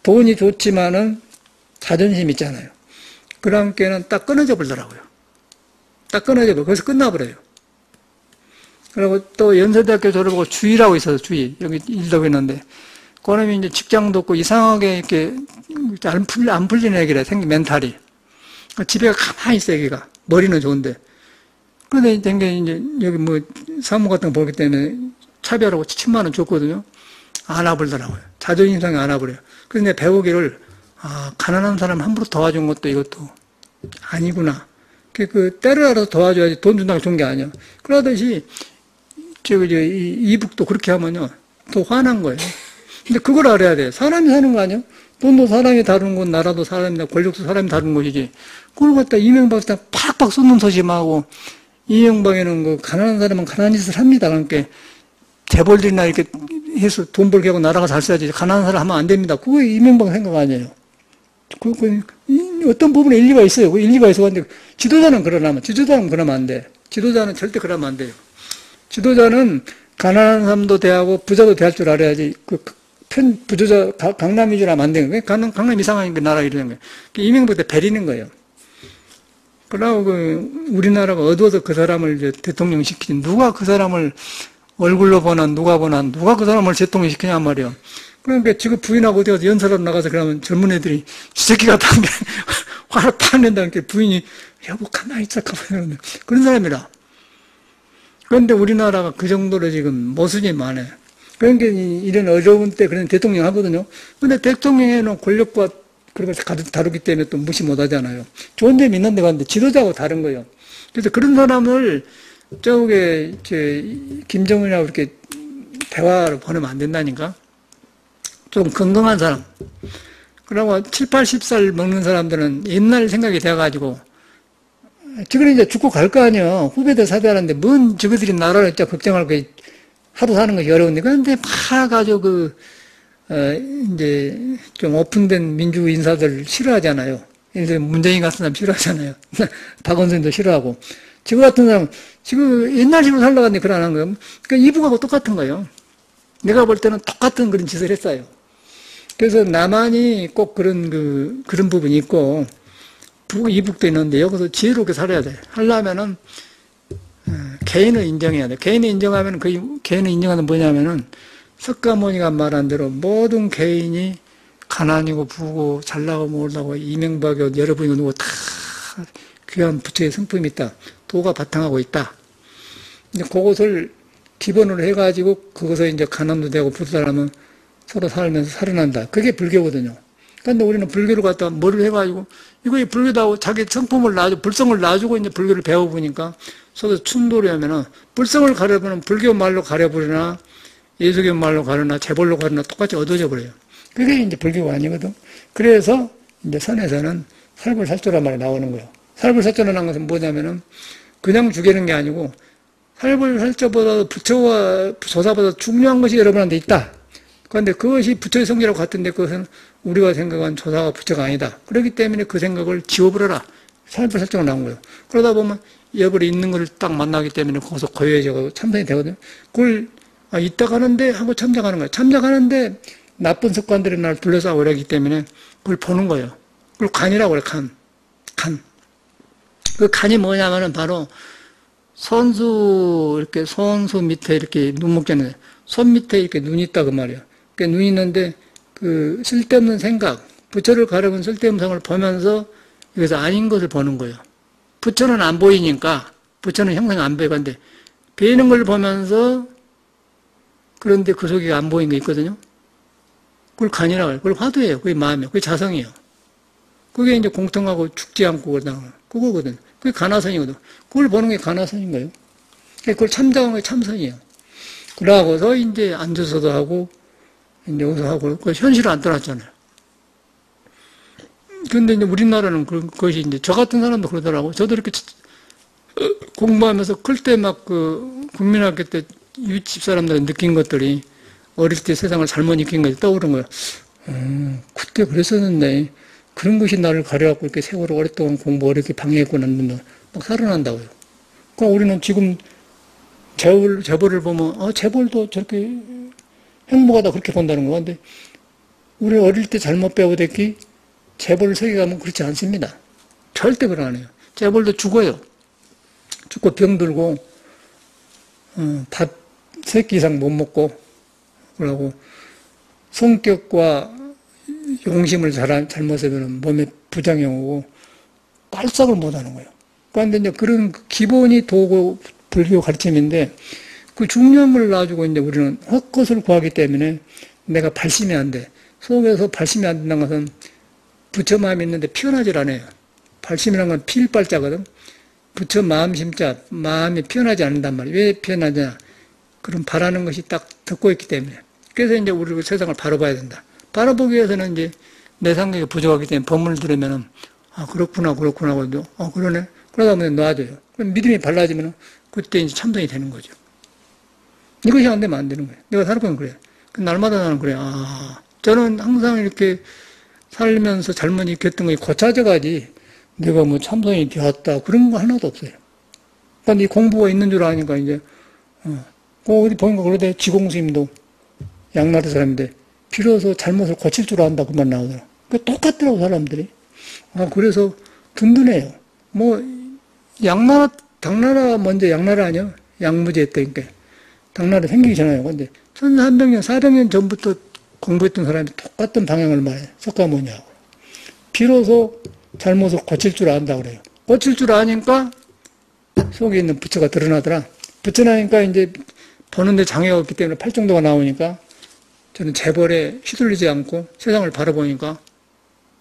돈이 좋지만은 자존심 있잖아요. 그런 게는 딱 끊어져 버리더라고요. 딱 끊어져 버려. 거기서 끝나버려요. 그리고 또 연세대학교 졸업하고 주의라고 있어서 주의. 여기 일도 있는데 그놈이 이제 직장도 없고 이상하게 이렇게 안 풀리는 애기라 생긴 멘탈이. 집에 가만히 있어, 애기가. 머리는 좋은데. 그런데 이제 여기 사무 같은 거 보기 때문에 차별하고 7만 원 줬거든요. 안 와버리더라고요. 자존심 상해 안 와버려요. 그래서 내가 배우기를, 가난한 사람 함부로 도와준 것도 이것도 아니구나. 때를 알아서 도와줘야지 돈 준다고 준 게 아니야. 그러듯이, 이북도 그렇게 하면요. 더 화난 거예요. 근데 그걸 알아야 돼. 사람이 사는 거 아니야? 돈도 사람이 다루는 건 나라도 사람이다. 권력도 사람이 다루는 것이지. 그걸 갖다 이명박한테 팍팍 쏟는 소심하고, 이명박에는 가난한 사람은 가난한 짓을 합니다. 그러니까 재벌들이나 이렇게 해서 돈 벌게 하고 나라가 잘 써야지. 가난한 사람 하면 안 됩니다. 그거 이명박 생각 아니에요. 어떤 부분에 일리가 있어요. 그 일리가 있어. 근데 지도자는 그러면 안 돼. 지도자는 절대 그러면 안 돼요. 지도자는 가난한 사람도 대하고 부자도 대할 줄 알아야지. 부조자, 강남 위주로 하면 안 되는 거예요. 강남 이상하니까 나라 이러는 거예요. 이명박 때 베리는 거예요. 그러고 우리나라가 어두워서 그 사람을 이제 대통령 시키지. 누가 그 사람을 얼굴로 보나 누가 그 사람을 대통령 시키냐 말이야. 그러니까 지금 부인하고 어디 가서 연설하러 나가서 그러면 젊은 애들이 이 새끼가 다 화를 팍 낸다니까 부인이 여보 가만히 있어 가만히 그런 사람이라. 그런데 우리나라가 그 정도로 지금 모순이 많아요. 그러니까 이런 어려운 때 그런 대통령 하거든요. 근데 대통령에는 권력과 그런 걸 가득 다루기 때문에 또 무시 못 하잖아요. 좋은 점이 있는데 갔는데 지도자하고 다른 거예요. 그래서 그런 사람을 저게 김정은이라고 이렇게 대화를 보내면 안 된다니까. 좀 건강한 사람. 그러고 7, 80살 먹는 사람들은 옛날 생각이 돼가지고 지금 이제 죽고 갈 거 아니야. 후배들 사대하는데 뭔 저거들이 나라를 진짜 걱정할 거 하루 사는 것이 어려운데 그런데 막 가지고 이제 좀 오픈된 민주 인사들 싫어하잖아요. 예를 문재인 같은 사람 싫어하잖아요. 박원순도 싫어하고. 지금 같은 사람 지금 옛날식으로 살아가는데 그러는 거예요. 그러니까 이북하고 똑같은 거예요. 내가 볼 때는 똑같은 그런 짓을 했어요. 그래서 남한이 꼭 그런 부분이 있고, 이북도 있는데, 여기서 지혜롭게 살아야 돼. 하려면은, 개인을 인정해야 돼. 개인을 인정하면, 개인을 인정하는 뭐냐면은, 석가모니가 말한 대로 모든 개인이 가난이고 부고 잘나고 못나고 이명박이 여러분이 누구 다 귀한 부처의 성품이 있다. 도가 바탕하고 있다. 이제 그것을 기본으로 해가지고, 그것을 이제 가난도 되고 부자라면 서로 살면서 살아난다. 그게 불교거든요. 그런데 우리는 불교를 갖다가 뭐를 해가지고, 이거 불교다고 자기 성품을 불성을 놔주고 이제 불교를 배워보니까 서로 충돌이 하면은, 불성을 가려보면 불교 말로 가려버리나, 예수교 말로 가려나, 재벌로 가려나 똑같이 얻어져 버려요. 그게 이제 불교가 아니거든. 그래서 이제 선에서는 살불살조란 말이 나오는 거예요. 살불살조라는 것은 뭐냐면은, 그냥 죽이는 게 아니고, 살불살조보다 부처와 조사보다 중요한 것이 여러분한테 있다. 그런데 그것이 부처의 성질하고 같은데 그것은 우리가 생각한 조사가 부처가 아니다. 그렇기 때문에 그 생각을 지워버려라. 살불살조가 나온 거예요. 그러다 보면 여벌이 있는 것을 딱 만나기 때문에 거기서 고요해져서 참선이 되거든요. 그걸 이따 가는데 하고 참작하는 거예요. 참작하는데 나쁜 습관들이 날 둘러싸고 그러기 때문에 그걸 보는 거예요. 그걸 간이라고 그래, 간. 그 간이 뭐냐면은 바로 손수 밑에 이렇게 눈 먹잖아요. 손 밑에 이렇게 눈이 있다, 그 말이에요. 그러니까 눈이 있는데, 쓸데없는 생각, 부처를 가려면 쓸데없는 생각을 보면서, 여기서 아닌 것을 보는 거예요. 부처는 안 보이니까, 부처는 형상 안 보이는데, 보이는 걸 보면서, 그런데 그 속에 안 보이는 게 있거든요. 그걸 간이라고 해요. 그걸 화두예요. 그게 마음이에요. 그게 자성이에요. 그게 이제 공통하고 죽지 않고 그거거든. 그게 간화선이거든. 그걸 보는 게 간화선인 거예요. 그걸 참작한 게 참선이에요. 그러고서 이제 앉아서도 하고, 이제 여기서 하고, 그 현실을 안 떠났잖아요. 근데 이제 우리나라는 그것이 이제 저 같은 사람도 그러더라고. 저도 이렇게 공부하면서 클 때 막 국민학교 때 유치집 사람들이 느낀 것들이 어릴 때 세상을 잘못 느낀 것이 떠오른 거예요. 그때 그랬었는데, 그런 것이 나를 가려갖고 이렇게 세월을 오랫동안 공부 어렵게 방해했구나, 막 살아난다고요. 그러니까 우리는 지금 재벌을 보면, 재벌도 저렇게 행복하다 그렇게 본다는 거. 근데 우리 어릴 때 잘못 배워댔기 재벌 세계 가면 그렇지 않습니다. 절대 그러 안 해요. 재벌도 죽어요. 죽고 병들고, 밥 3끼 이상 못 먹고, 그러고 성격과 용심을 잘못하면 몸에 부작용이 오고, 발작을 못 하는 거예요. 그런데 이제 그런 기본이 도고 불교 가르침인데, 그 중요한 걸 놔주고 이제 우리는 헛것을 구하기 때문에 내가 발심이 안 돼. 속에서 발심이 안 된다는 것은 부처 마음이 있는데 피어나질 않아요. 발심이라는 건 필발자거든. 부처 마음심자, 마음이 피어나지 않는단 말이에요. 왜 피어나냐? 그럼 바라는 것이 딱 듣고 있기 때문에. 그래서 이제 우리 세상을 바라봐야 된다. 바라보기 위해서는 이제 내 생각이 부족하기 때문에 법문을 들으면은, 그렇구나, 하고, 그러네. 그러다 보면 놔줘요. 그럼 믿음이 발라지면 그때 이제 참선이 되는 거죠. 이것이 안 되면 안 되는 거예요. 내가 살아보면 그래요. 날마다 나는 그래요. 저는 항상 이렇게 살면서 잘못 익혔던 것이 고쳐져가지 내가 뭐 참선이 되었다. 그런 거 하나도 없어요. 그러니까 이 공부가 있는 줄 아니까 이제, 어디 보니까 그러대. 지공스님도 양나라 사람인데, 비로소 잘못을 고칠 줄 안다. 그만 나오더라. 똑같더라고, 사람들이. 그래서 든든해요. 양나라, 당나라가 먼저 양나라 아니야? 양무제 했다니까. 당나라 생기기 전에요. 근데 1300년, 400년 전부터 공부했던 사람이 똑같은 방향을 말해. 석가모니하고. 비로소 잘못을 고칠 줄 안다 그래요. 고칠 줄 아니까 속에 있는 부처가 드러나더라. 부처 나니까 이제 보는데 장애가 없기 때문에 팔정도가 나오니까 저는 재벌에 휘둘리지 않고 세상을 바라보니까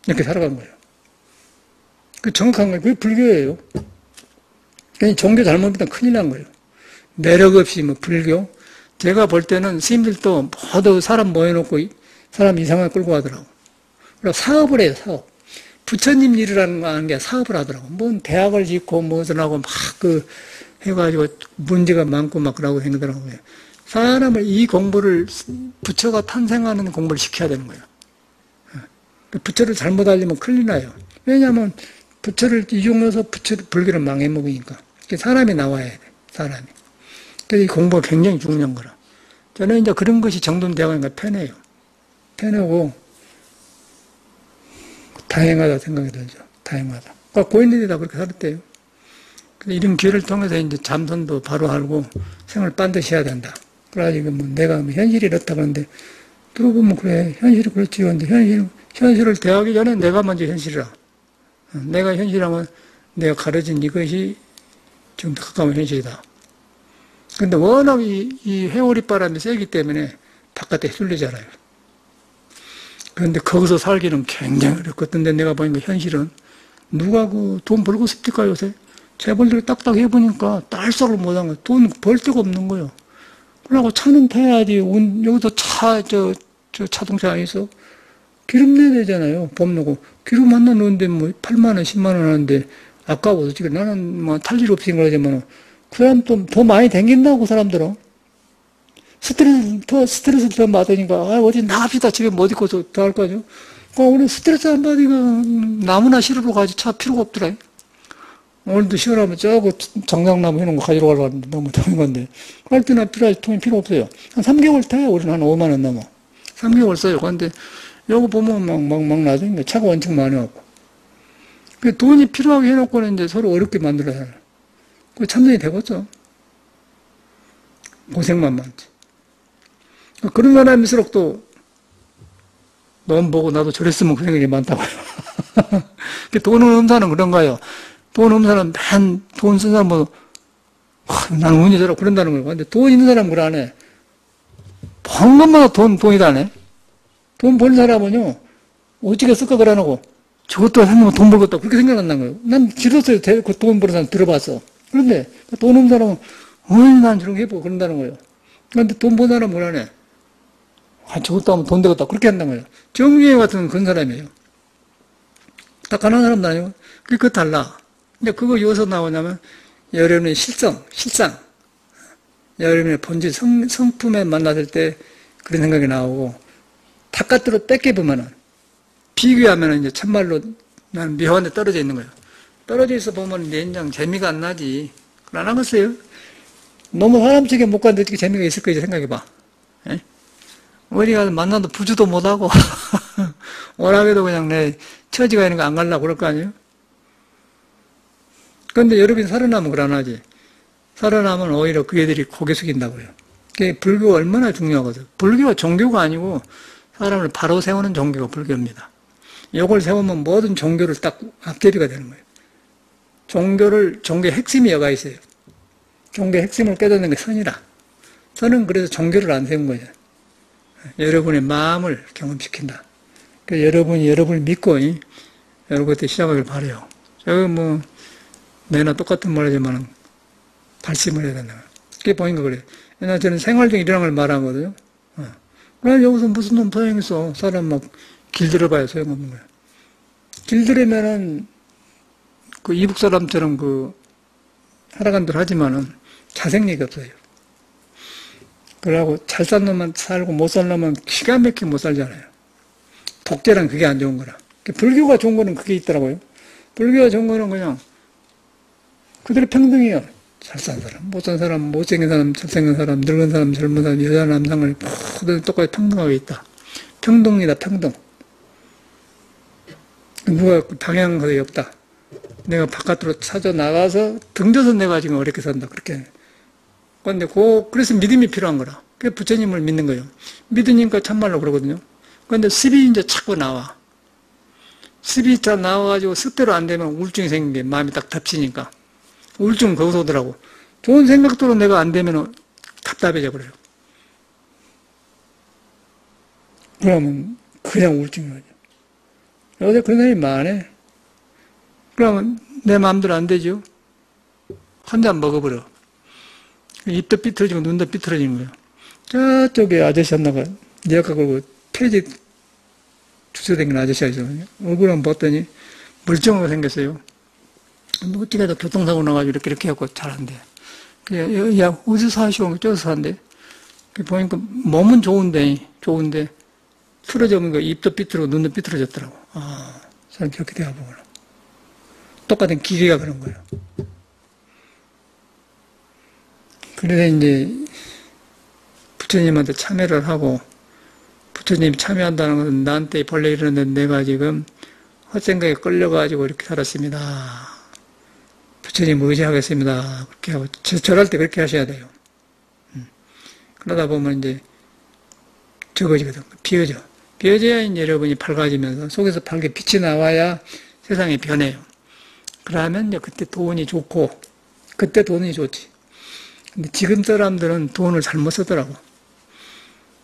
이렇게 살아간 거예요. 그 정확한 거예요. 그게 불교예요. 그러니까 종교 잘못하면 큰일 난 거예요. 매력 없이 뭐 불교. 제가 볼 때는 스님들도 모두 사람 모여놓고 사람 이상하게 끌고 가더라고. 그리고 사업을 해요, 사업. 부처님 일을 하는 게 사업을 하더라고. 뭔 대학을 짓고 무슨 하고 막 해가지고 문제가 많고 막 그러고 생기더라고요. 사람을 이 공부를 부처가 탄생하는 공부를 시켜야 되는 거예요. 부처를 잘못 알리면 큰일 나요. 왜냐하면 부처를 이용해서 불교를 망해먹으니까. 사람이 나와야 돼, 사람이. 그래서 이 공부가 굉장히 중요한 거라. 저는 이제 그런 것이 정돈되어 가니까 편해요. 편하고, 다행하다 생각이 들죠. 다행하다. 그러니까 고인들이 다 그렇게 살았대요. 이런 기회를 통해서 이제 잠선도 바로 알고 생을 반드시 해야 된다. 그래가지고 뭐 내가 뭐 현실이 이렇다 그러는데, 들어보면 그래. 현실이 그렇지. 근데 현실을 대하기 전에 내가 먼저 현실이라. 내가 현실이라면 내가 가르친 이것이 지금 가까운 현실이다. 근데 워낙 이 회오리 바람이 세기 때문에 바깥에 쏠리잖아요. 그런데 거기서 살기는 굉장히 어렵거든요. 내가 보니까 현실은 누가 그 돈 벌고 싶을까 요새? 재벌들 딱딱 해보니까 딸싹을 못한 거예요. 돈 벌 데가 없는 거예요. 그러고 차는 타야지. 여기서 자동차 안 있어? 기름 내야 되잖아요. 봄나고. 기름 하나 넣는데 뭐 8만원, 10만원 하는데 아까워서 지금 나는 뭐 탈 일 없으니까 그러지만 그 사람 더 많이 댕긴다고 그 사람들은. 스트레스 더 받으니까 어디 나갑시다. 집에 못 있고 더 할 거죠. 우리 스트레스 안 받으니까 나무나 실으러 가지 차 필요가 없더라. 오늘도 시원하면 저거 장작나무 해놓은 거 가지러 가려고 하는데 너무 더운 건데. 그럴 때나 필요하지 돈이 필요 없어요. 한 3개월 타요. 우리는 한 5만원 넘어. 3개월 써요. 근데 요거 보면 막 나중에 차가 엄청 많아갖고. 그 돈이 필요하게 해놓고는 이제 서로 어렵게 만들어요. 그 참선이 되겠죠. 고생만 많지. 그런 사람일수록 또, 넌 보고 나도 저랬으면 그 생각이 많다고요. 돈 없는 사람은 그런가요? 돈 없는 사람은 돈 쓴 사람은, 나는 운이 저라 그런다는 거예요. 근데 돈 있는 사람은 그걸 안 해. 번 것마다 돈이다네. 돈 버는 사람은요, 어찌게 쓸까 그러고, 저것도 하면 돈 벌겠다. 그렇게 생각한다는 거예요. 난 길었어요. 그 돈 버는 사람 들어봤어. 그런데 돈 없는 사람은, 난 저런 거 해보고 그런다는 거예요. 그런데 돈 버는 사람은 뭘 안 해. 저것도 하면 돈 되겠다. 그렇게 한다는 거예요. 정유회 같은 그런 사람이에요. 다 가난한 사람도 아니고. 그거 달라. 근데 그거 여기서 나오냐면, 여러분의 실상. 여러분의 본질, 성품에 만났을 때 그런 생각이 나오고, 바깥으로 뺏겨보면은, 비교하면은 이제 참말로 나는 묘한데 떨어져 있는 거예요. 떨어져 있어 보면 내인장 재미가 안 나지. 그걸 안 하겠어요? 너무 사람 쪽에 못 가는데 어떻게 재미가 있을 거지 생각해봐. 에? 어디 가서 만나도 부주도 못하고, 워낙에도 그냥 내 처지가 있는 거 안 가려고 그럴 거 아니에요? 그런데 여러분이 살아나면 그걸 안 하지. 살아나면 오히려 그 애들이 고개 숙인다고요. 그게 불교가 얼마나 중요하거든. 불교가 종교가 아니고 사람을 바로 세우는 종교가 불교입니다. 이걸 세우면 모든 종교를 딱 앞대비가 되는 거예요. 종교의 핵심이 여가 있어요. 종교의 핵심을 깨닫는 게 선이라. 선은 그래서 종교를 안 세운 거죠. 여러분의 마음을 경험시킨다. 그래서 여러분이 여러분을 믿고, 여러분한테 시작하길 바라요. 제가 뭐, 매나 똑같은 말이지만, 발심을 해야 된다. 그게 보니까 그래요. 왜냐면 저는 생활 중에 일어난 걸 말하거든요. 그래, 여기서 무슨 놈 소용있어. 사람 막 길들여봐야 소용없는 거야. 길들이면은, 그 이북 사람처럼 하라간들 하지만은 자생력이 없어요. 그러고 잘 산 놈만 살고 못 살 놈은 기가 막히게 못 살잖아요. 독재란 그게 안 좋은 거라. 불교가 좋은 거는 그게 있더라고요. 불교가 좋은 거는 그냥 그대로 평등해요. 잘 산 사람, 못 산 사람, 못생긴 사람, 잘생긴 사람, 늙은 사람, 젊은 사람, 여자, 남상을 모두 똑같이 평등하게 있다. 평등이다, 평등. 누가 방향이 없다. 내가 바깥으로 찾아 나가서 등져서 내가 지금 어렵게 산다. 그렇게. 근데 그래서 믿음이 필요한 거라. 그 부처님을 믿는 거예요. 믿으니까 참말로 그러거든요. 근데 습이 이제 자꾸 나와. 습이 다 나와가지고 습대로 안 되면 우울증이 생긴 게 마음이 딱 덮치니까. 우울증은 거기서 오더라고. 좋은 생각대로 내가 안 되면 답답해져 버려요. 그러면 그냥 우울증이 오죠. 요새 그런 사람이 많네. 그러면 내 마음대로 안 되죠. 한 잔 먹어버려. 입도 삐뚤어지고 눈도 삐뚤어지는 거예요. 저쪽에 아저씨 하나가 네 아까 그러고 폐지 주워다니는 아저씨가 있거든요. 얼굴 한번 봤더니 멀쩡하게 생겼어요. 뭐 어떻게 해도 교통사고 나가지고 이렇게 하고 잘한대. 야, 어디서 사시오? 저기서 산대. 보니까 몸은 좋은데 틀어져 보니까 입도 삐뚤어지고 눈도 삐뚤어졌더라고. 아, 사람 저렇게 되어 보구나. 똑같은 기계가 그런 거예요. 그래서 이제 부처님한테 참여를 하고 부처님이 참여한다는 것은 나한테 본래 이러는데 내가 지금 헛생각에 끌려가지고 이렇게 살았습니다. 부처님 의지하겠습니다. 그렇게 하고 절할 때 그렇게 하셔야 돼요. 그러다 보면 이제 적어지거든. 비어져. 비어져야 이제 여러분이 밝아지면서 속에서 밝게 빛이 나와야 세상이 변해요. 그러면 이제 그때 돈이 좋고 그때 돈이 좋지. 근데 지금 사람들은 돈을 잘못 쓰더라고.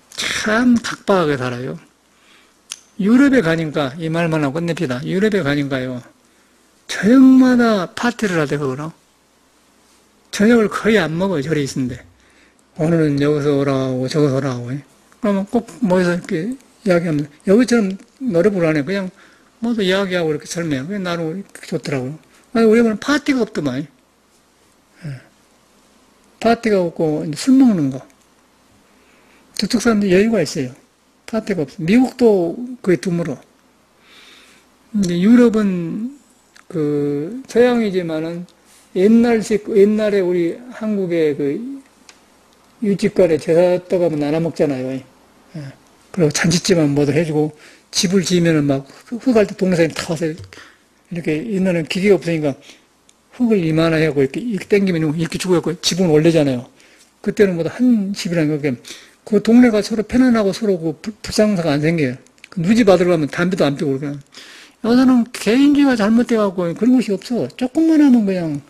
참 각박하게 살아요. 유럽에 가니까 이 말만 하고 끝냅시다. 유럽에 가니까요. 저녁마다 파티를 하더라고요. 저녁을 거의 안 먹어요. 절에 있는데. 오늘은 여기서 오라고 저기서 오라고. 그러면 꼭 모여서 이렇게 이야기하면 여기처럼 노래 부르네. 그냥 모두 이야기하고 이렇게 설명해요. 그게 나는 좋더라고요. 우리는 파티가 없더만. 파티가 없고 술 먹는 거. 저쪽 사람들 여유가 있어요. 파티가 없어. 미국도 거의 드물어. 근데 유럽은 그 서양이지만은 옛날에 우리 한국의 그 유집간에 제사 떠가면 나눠 먹잖아요. 그리고 잔치집만 뭐도 해주고 집을 지으면은 막 흙할 때 동네 사람이 다 와서 이렇게 옛날에는 기계가 없으니까 흙을 이만하게 하고 이렇게 당기면 이렇게 주고 있고 집은 원래잖아요. 그때는 뭐 한 집이라는 게 그 동네가 서로 편안하고 서로 그 불상사가 안 생겨요. 그 누지 받으러 가면 담배도 안 피우고 그냥. 여기서는 개인주의가 잘못돼갖고 그런 것이 없어. 조금만 하면 그냥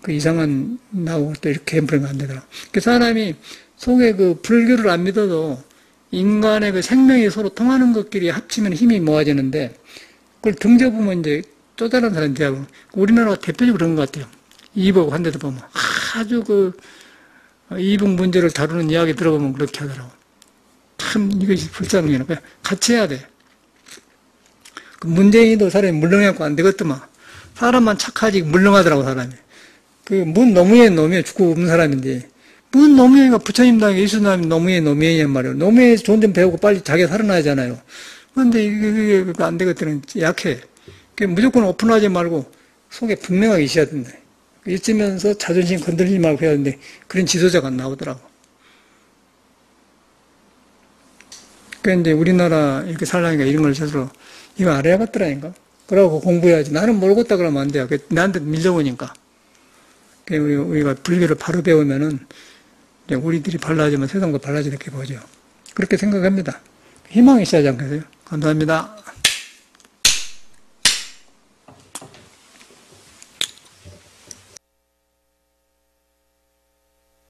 그 이상한 나오고 또 이렇게 해버리면 안 되더라. 그 사람이 속에 그 불교를 안 믿어도 인간의 그 생명이 서로 통하는 것끼리 합치면 힘이 모아지는데 그걸 등져보면 이제 또 다른 사람이 되고 우리나라가 대표적으로 그런 것 같아요. 이북 한 데도 보면 아주 그 이북 문제를 다루는 이야기 들어보면 그렇게 하더라고. 참 이것이 불쌍한 게 그냥 같이 해야 돼. 그 문재인도 사람이 물렁해갖고 안 되겠더만. 사람만 착하지 물렁하더라고 사람이. 그 뭔 노무현 노무현 죽고 없는 사람인데 뭔 노무현이가 부처님 당에 예수님이 노무현이란 말이에요. 노무현 좋은 점 배우고 빨리 자기가 살아나야잖아요. 그런데 이게 안 되겠더니 약해. 무조건 오픈하지 말고 속에 분명하게 있어야 된다. 있으면서 자존심 건들리지 말고 해야 되는데 그런 지도자가 안 나오더라고. 그런데 우리나라 이렇게 살라니까 이런 걸 스스로 이거 알아야겠더라니까. 그러고 공부해야지. 나는 모르겠다 그러면 안 돼요. 나한테 밀려오니까. 우리가 불교를 바로 배우면은 우리들이 발라지면 세상도 발라지게 보죠. 그렇게 생각합니다. 희망이 있어야지 않겠어요? 감사합니다.